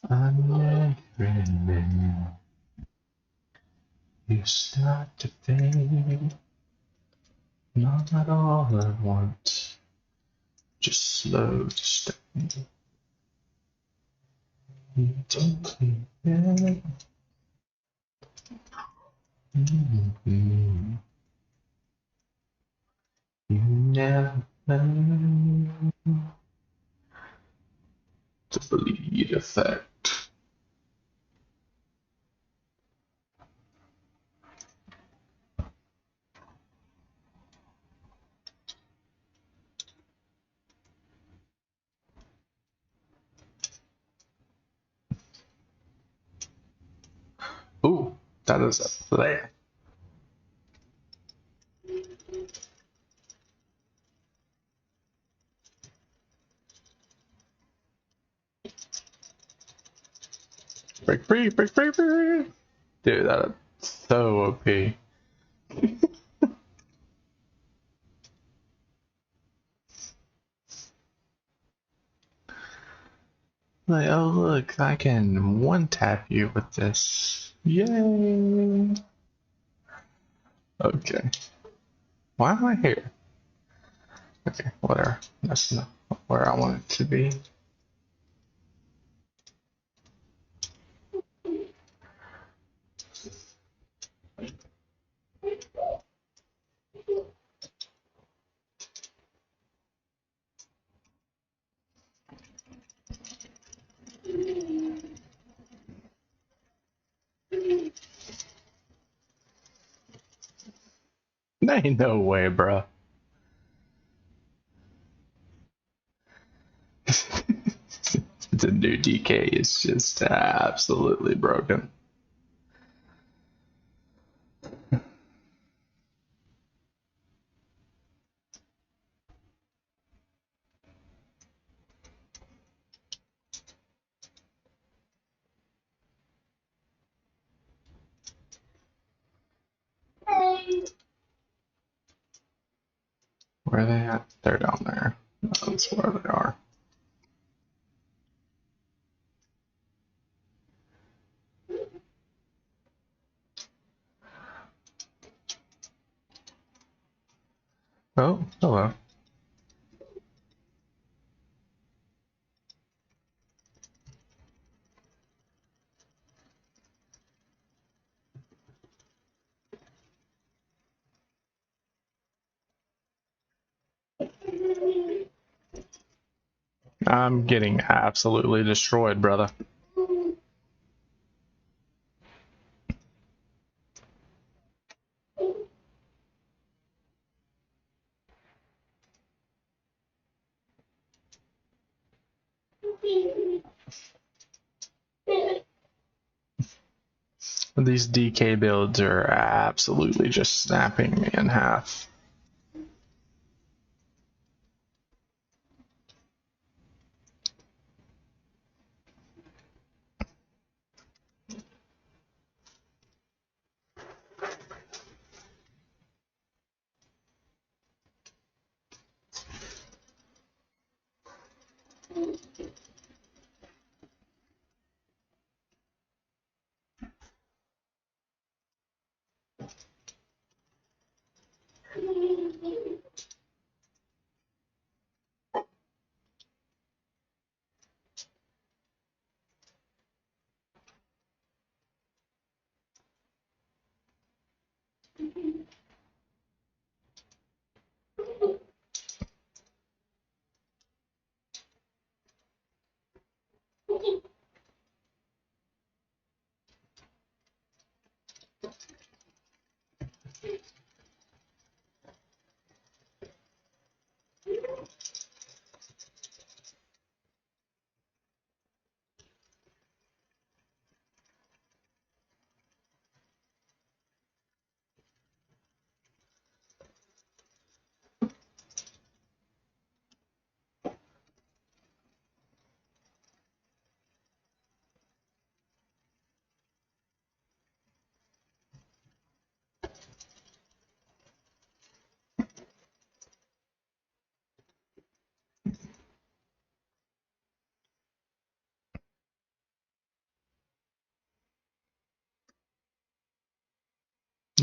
I'm never you start to fade. Not all at once, just slow to stay. You don't need You never know the bleed effect. Ooh, that is a flare. Break free, break free, break free. Dude, that is so OP. Like, oh look, I can one tap you with this. Yay! Okay. Why am I here? Okay, whatever. That's not where I want it to be. There ain't no way, bro. The new DK is just absolutely broken. Where are they at? They're down there. That's where they are. Oh, hello. I'm getting absolutely destroyed, brother. These DK builds are absolutely just snapping me in half.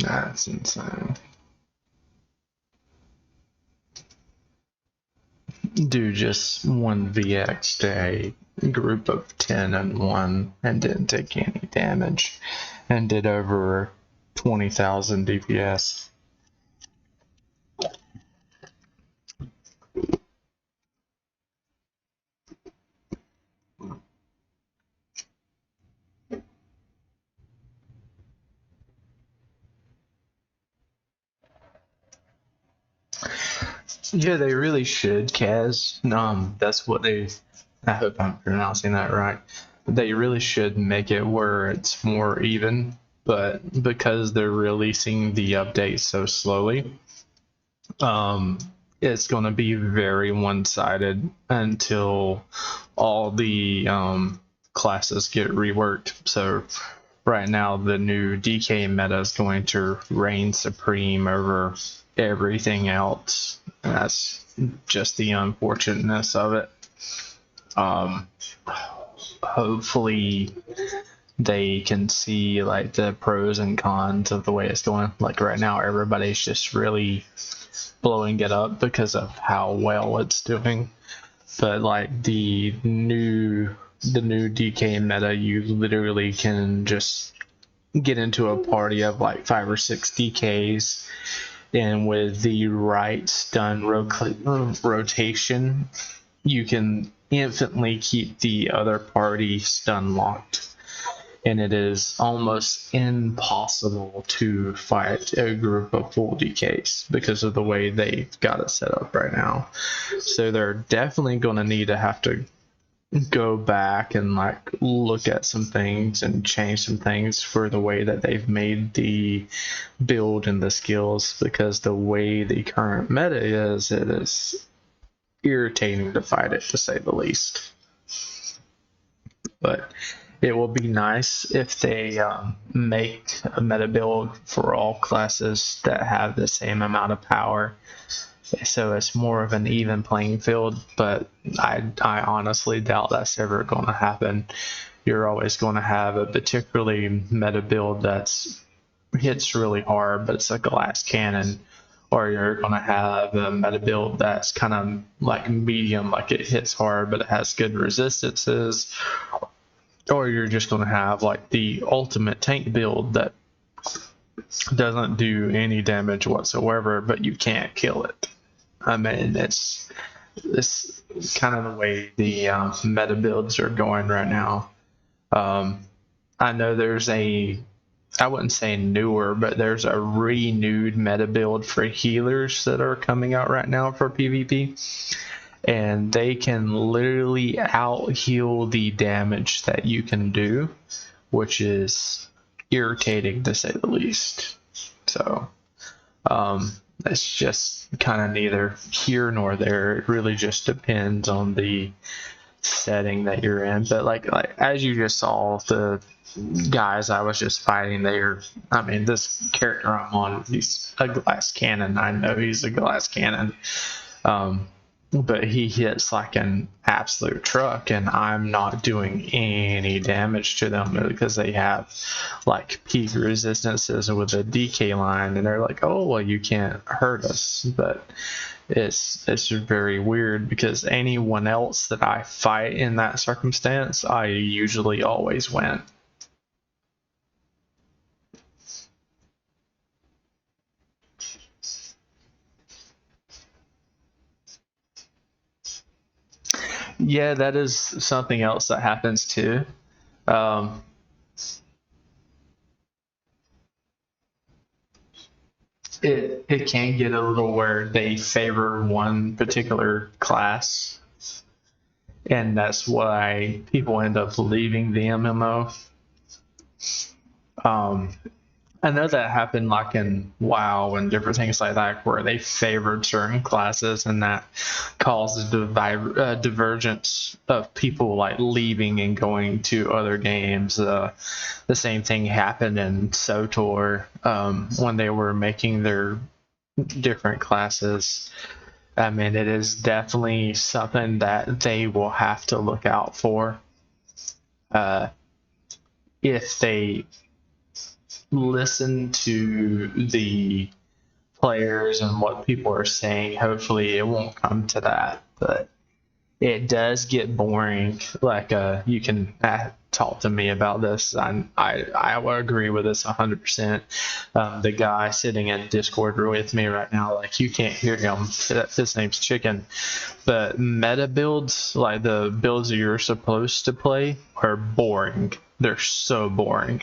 That's insane. Do just one VX to a group of 10 and 1 and didn't take any damage and did over 20,000 DPS. Yeah, they really should, Kaz. That's what they. I hope I'm pronouncing that right. They really should make it where it's more even, but because they're releasing the update so slowly, um, it's going to be very one-sided until all the classes get reworked. So right now, the new DK meta is going to reign supreme over everything else. That's just the unfortunateness of it. Hopefully they can see like the pros and cons of the way it's going. Like right now, everybody's just really blowing it up because of how well it's doing. But like the new DK meta, you literally can just get into a party of like 5 or 6 DKs, and with the right stun rotation, you can infinitely keep the other party stun locked. And it is almost impossible to fight a group of full DKs because of the way they've got it set up right now. So they're definitely going to need to have to go back and like look at some things and change some things for the way that they've made the build and the skills, because the way the current meta is, it is irritating to fight it, to say the least. But it will be nice if they make a meta build for all classes that have the same amount of power, so it's more of an even playing field. But I honestly doubt that's ever going to happen. You're always going to have a particularly meta build that's hits really hard, but it's a glass cannon, or you're going to have a meta build that's kind of like medium, like it hits hard but it has good resistances, or you're just going to have like the ultimate tank build that doesn't do any damage whatsoever, but you can't kill it. I mean, it's kind of the way the meta builds are going right now. I know there's I wouldn't say newer, but there's a renewed meta build for healers that are coming out right now for PvP. And they can literally out heal the damage that you can do, which is irritating to say the least. So it's just kind of neither here nor there. It really just depends on the setting that you're in. But like as you just saw, the guys I was just fighting, this character I'm on, he's a glass cannon. I know he's a glass cannon. But he hits like an absolute truck, and I'm not doing any damage to them because they have like peak resistances with a DK line, and they're like, oh, well, you can't hurt us. But it's very weird because anyone else that I fight in that circumstance, I usually always win. Yeah, that is something else that happens too. Um, it can get a little where they favor one particular class, and that's why people end up leaving the MMO. I know that happened like in WoW and different things like that, where they favored certain classes, and that caused divergence of people like leaving and going to other games. The same thing happened in SOTOR when they were making their different classes. I mean, it is definitely something that they will have to look out for if they listen to the players and what people are saying. Hopefully, it won't come to that, but it does get boring. Like, you can talk to me about this. I will agree with this 100%. The guy sitting in Discord with me right now, like, you can't hear him. His name's Chicken. But meta builds, like the builds that you're supposed to play, are boring. They're so boring.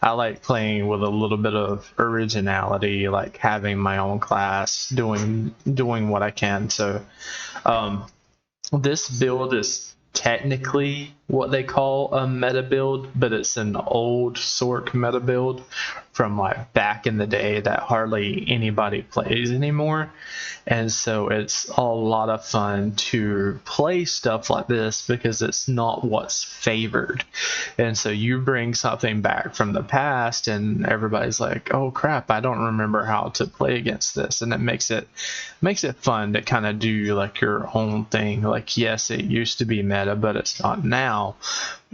I like playing with a little bit of originality, like having my own class, doing what I can. So, this build is technically what they call a meta build, but it's an old Sork meta build from like back in the day that hardly anybody plays anymore. And so it's a lot of fun to play stuff like this because it's not what's favored. And so you bring something back from the past and everybody's like, oh crap, I don't remember how to play against this. And it makes it fun to kind of do like your own thing. Like, yes, it used to be meta, but it's not now.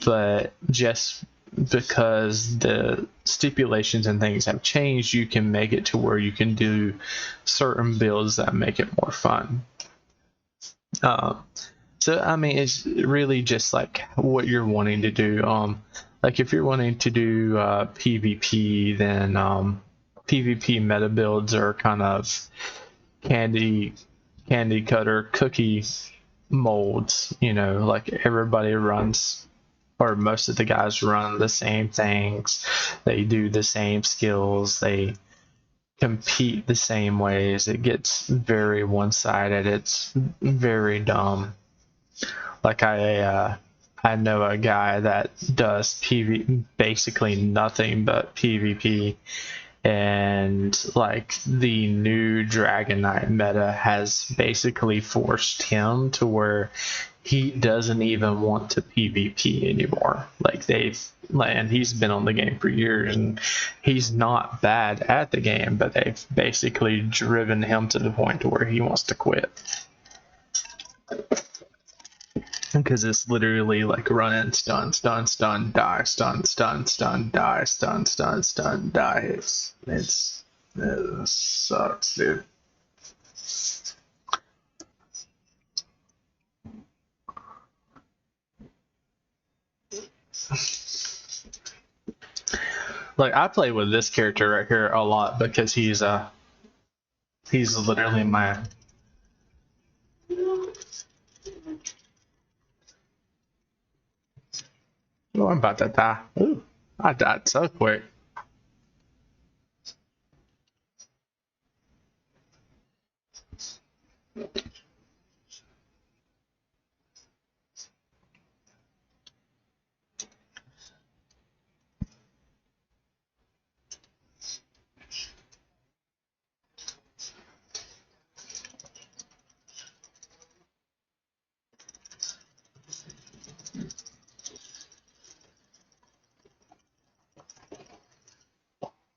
But just because the stipulations and things have changed, you can make it to where you can do certain builds that make it more fun. So I mean, it's really just like what you're wanting to do. Like if you're wanting to do PvP, then PvP meta builds are kind of candy cutter cookie molds. You know, like everybody runs, or most of the guys run the same things. They do the same skills. They compete the same ways. It gets very one-sided. It's very dumb. Like I know a guy that does basically nothing but PvP, and like the new Dragon Knight meta has basically forced him to where he doesn't even want to PvP anymore. And he's been on the game for years and he's not bad at the game, but they've basically driven him to the point to where he wants to quit. Because it's literally like run in, stun, stun, stun, die, stun, stun, stun, die, stun, stun, stun, die. It sucks, dude. Like I play with this character right here a lot because he's literally my. Oh, I'm about to die. Ooh, I died so quick.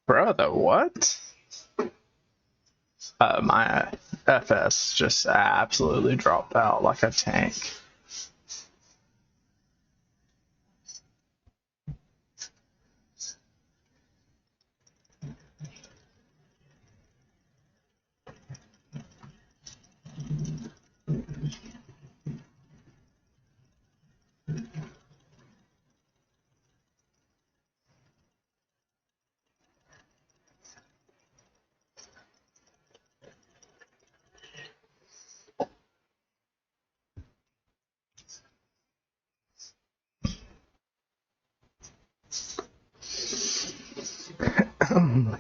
Brother, what? My FS just absolutely dropped out like a tank.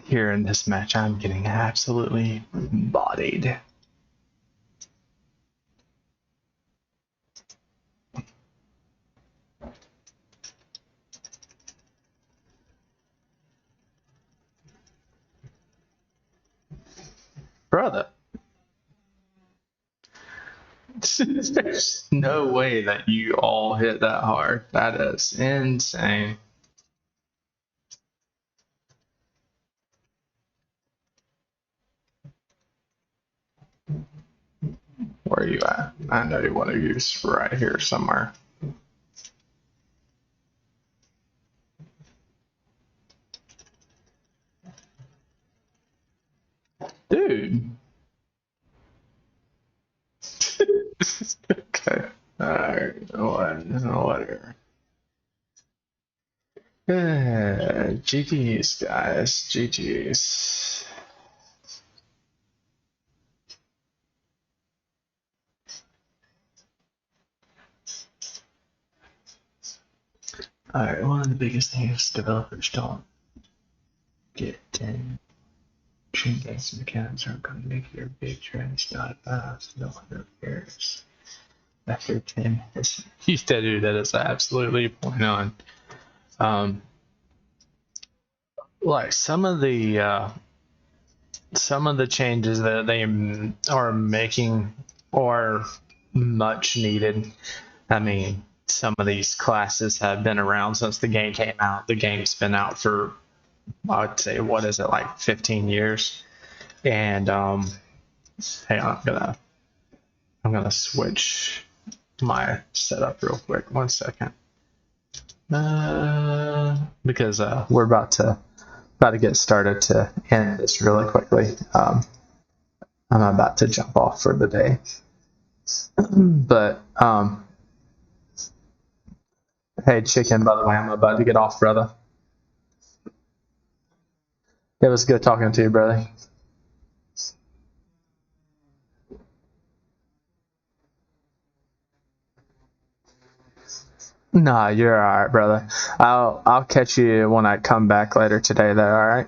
Here in this match, I'm getting absolutely bodied. Brother. There's no way that you all hit that hard. That is insane. Where are you at? I know you want to use right here somewhere. Okay. Alright, whatever. GG's, guys. GG's. Alright, one of the biggest things developers don't get in games mechanics aren't going to make your big trash die fast. No one cares. After 10 minutes. You dude, that is absolutely point on. Like some of the changes that they are making are much needed. I mean, some of these classes have been around since the game came out. The game's been out for, I would say, what is it, like 15 years? And hang on, I'm gonna switch my setup real quick. 1 second. Because we're about to get started to end this really quickly. I'm about to jump off for the day. But hey, Chicken, by the way, I'm about to get off, brother. It was good talking to you, brother. Nah, you're all right, brother. I'll catch you when I come back later today, though. All right.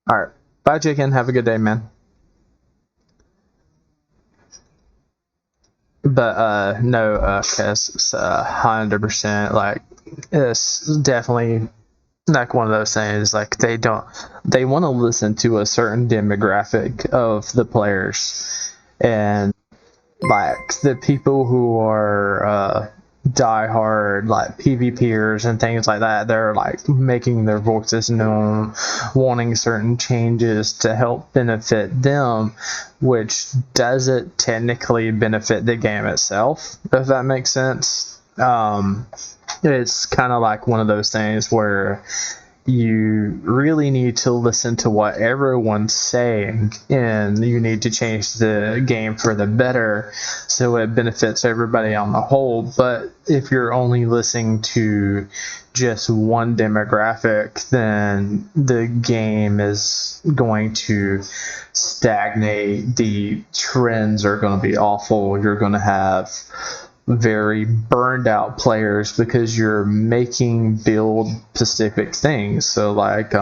All right. Bye, Chicken. Have a good day, man. But no, cause it's 100%. Like, it's definitely like one of those things. Like they want to listen to a certain demographic of the players, and like the people who are diehard like PvPers and things like that, they're like making their voices known, wanting certain changes to help benefit them, which doesn't technically benefit the game itself, if that makes sense. It's kind of like one of those things where you really need to listen to what everyone's saying, and you need to change the game for the better so it benefits everybody on the whole. But if you're only listening to just one demographic, then the game is going to stagnate. The trends are going to be awful. You're going to have very burned out players because you're making build specific things. So like take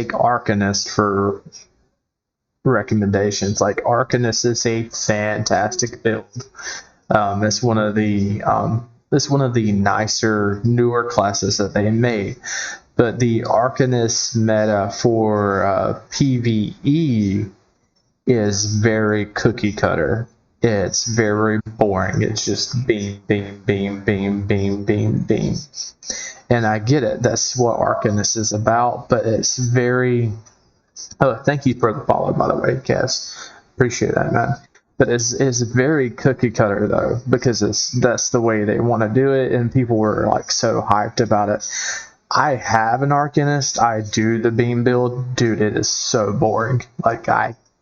Arcanist for recommendations. Like Arcanist is a fantastic build. It's one of the nicer, newer classes that they made. But the Arcanist meta for PvE is very cookie cutter. It's very boring. It's just beam, beam, beam, beam, beam, beam, beam. And I get it. That's what Arcanist is about, but it's very... Oh, thank you for the follow, by the way, Cass. Appreciate that, man. But it's very cookie cutter, though, because that's the way they want to do it, and people were like so hyped about it. I have an Arcanist. I do the beam build. Dude, it is so boring.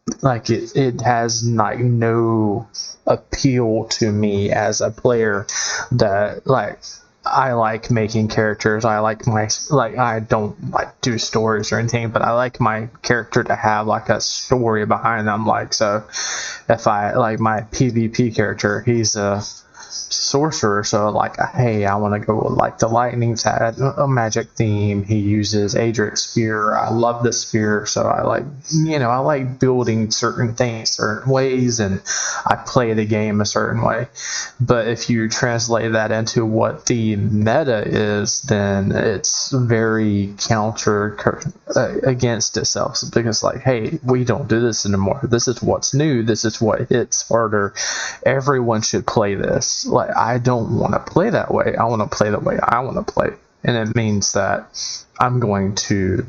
It has like no appeal to me as a player. That like I like making characters. I like I don't like do stories or anything, but I like my character to have like a story behind them. Like, so if I like my PvP character, he's a sorcerer, so like, hey, I want to go with like the lightning's had a magic theme. He uses Adric's spear. I love the spear, so I like building certain things certain ways, and I play the game a certain way. But if you translate that into what the meta is, then it's very counter against itself, because like, hey, we don't do this anymore. This is what's new. This is what hits harder. Everyone should play this. Like, I don't want to play that way. I want to play the way I want to play. And it means that I'm going to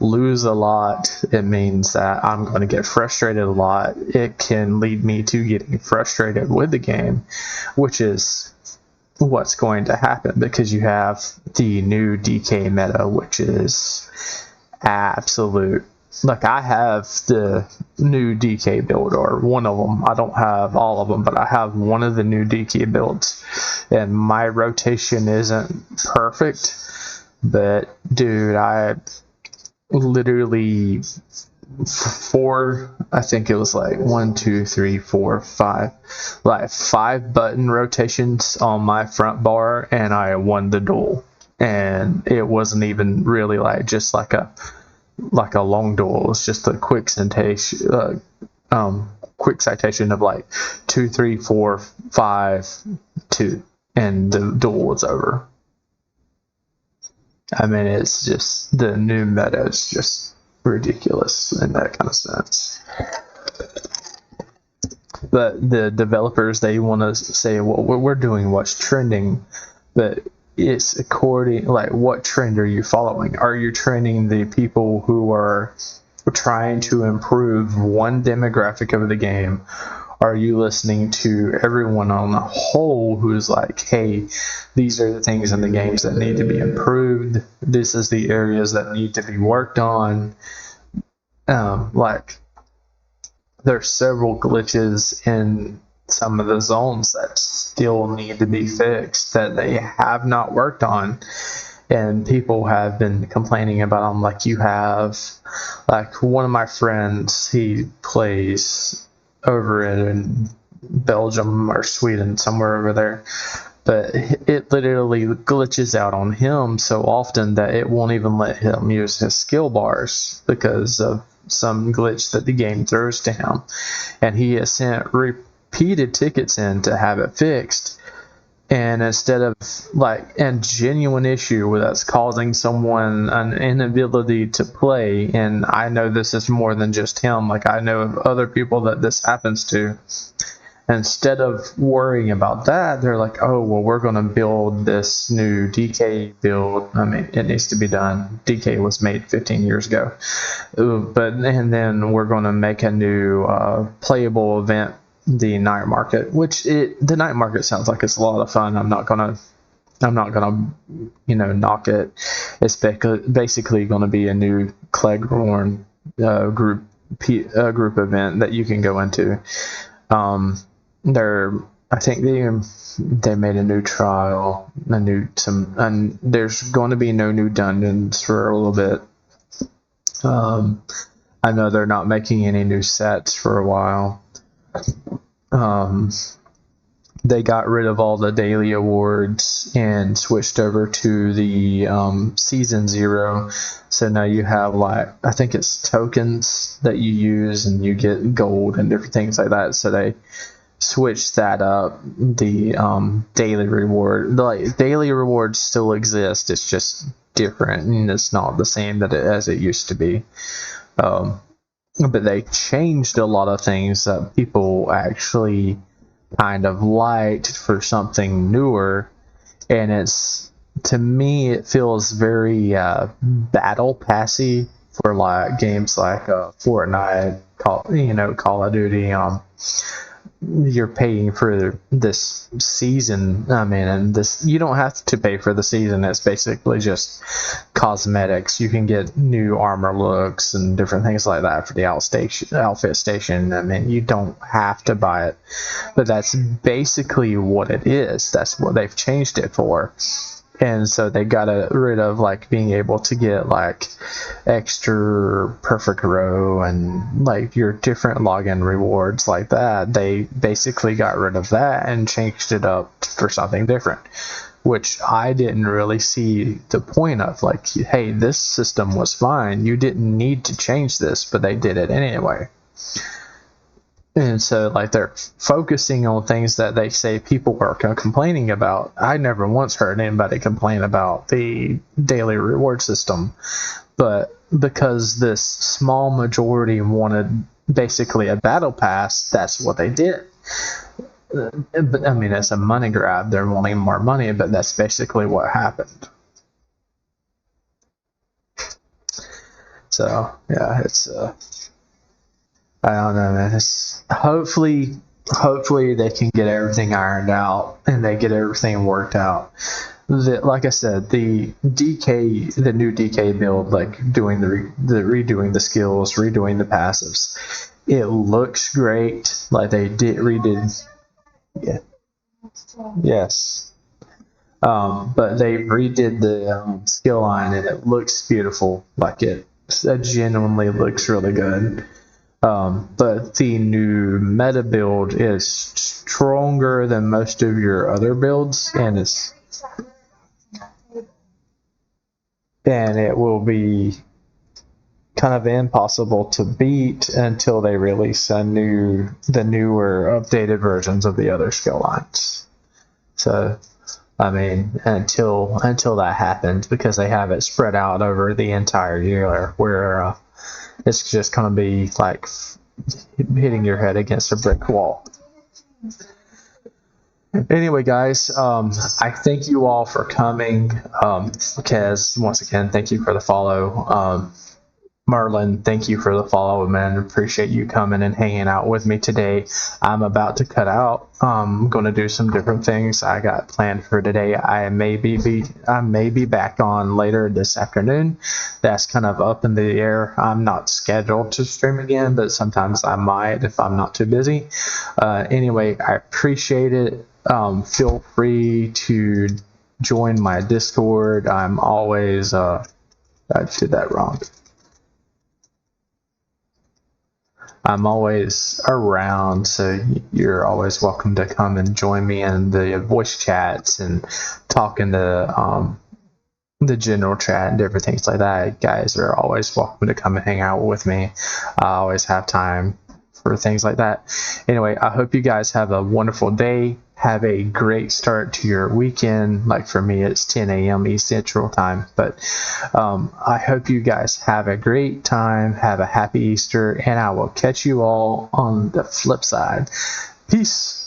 lose a lot. It means that I'm going to get frustrated a lot. It can lead me to getting frustrated with the game, which is what's going to happen, because you have the new DK meta, which is absolute like I have the new DK build, or one of them. I don't have all of them, but I have one of the new DK builds, and my rotation isn't perfect. But dude, I literally I think it was like 1, 2, 3, 4, 5, like 5 button rotations on my front bar, and I won the duel. And it wasn't even really like just like a long duel. It was just a quick citation, of like 2, 3, 4, 5, 2, and the duel was over. I mean, it's just the new meta is just ridiculous in that kind of sense. But the developers, they want to say, well, we're doing what's trending, but it's according, like, what trend are you following? Are you trending the people who are trying to improve one demographic of the game? Are you listening to everyone on the whole who's like, hey, these are the things in the games that need to be improved. This is the areas that need to be worked on. Like, there's several glitches in some of the zones that still need to be fixed that they have not worked on, and people have been complaining about them. Like, you have, like, one of my friends, he plays over in Belgium or Sweden, somewhere over there, but it literally glitches out on him so often that it won't even let him use his skill bars because of some glitch that the game throws to him. And he has sent repeated tickets in to have it fixed, and instead of, like, a genuine issue where that's causing someone an inability to play, and I know this is more than just him, like, I know of other people that this happens to, instead of worrying about that, they're like, oh, well, we're going to build this new DK build. I mean, it needs to be done. DK was made 15 years ago. And then we're going to make a new playable event, the night market, which the night market sounds like it's a lot of fun. I'm not gonna knock it. It's basically going to be a new Cleghorn group event that you can go into. I think they made a new trial, and there's going to be no new dungeons for a little bit. I know they're not making any new sets for a while. They got rid of all the daily awards and switched over to the season 0. So now you have, like, I think it's tokens that you use and you get gold and different things like that. So they switched that up. The daily rewards still exist. It's just different, and it's not the same as it used to be. But they changed a lot of things that people actually kind of liked for something newer, and to me it feels very battle passy for, like, games like Fortnite, Call of Duty. You're paying for this season. I mean, and this, you don't have to pay for the season. It's basically just cosmetics. You can get new armor looks and different things like that for the outfit station. I mean, you don't have to buy it, but that's basically what it is. That's what they've changed it for. And so they got rid of, like, being able to get, like, extra perfect row and, like, your different login rewards like that. They basically got rid of that and changed it up for something different, which I didn't really see the point of. Like, hey, this system was fine. You didn't need to change this, but they did it anyway. And so, like, they're focusing on things that they say people are complaining about. I never once heard anybody complain about the daily reward system. But because this small majority wanted basically a battle pass, that's what they did. But, I mean, it's a money grab. They're wanting more money, but that's basically what happened. So, yeah, it's... I don't know, man. Hopefully hopefully they can get everything ironed out and they get everything worked out. Like I said, the new DK build, like doing the redoing the skills, redoing the passives, it looks great. Like they redid, yeah, yes. But they redid the skill line and it looks beautiful. Like it genuinely looks really good. But the new meta build is stronger than most of your other builds, and it will be kind of impossible to beat until they release the newer updated versions of the other skill lines. So I mean, until that happens, because they have it spread out over the entire year, where it's just going to be like hitting your head against a brick wall. Anyway, guys, I thank you all for coming. Kez, once again, thank you for the follow. Merlin, thank you for the follow, man. Appreciate you coming and hanging out with me today. I'm about to cut out. I'm going to do some different things I got planned for today. I may be back on later this afternoon. That's kind of up in the air. I'm not scheduled to stream again, but sometimes I might if I'm not too busy. Anyway, I appreciate it. Feel free to join my Discord. I'm always I did that wrong. I'm always around, so you're always welcome to come and join me in the voice chats and talking to the general chat and different things like that. Guys are always welcome to come and hang out with me. I always have time for things like that. Anyway, I hope you guys have a wonderful day. Have a great start to your weekend. Like for me, it's 10 a.m. East Central Time. But I hope you guys have a great time. Have a happy Easter. And I will catch you all on the flip side. Peace.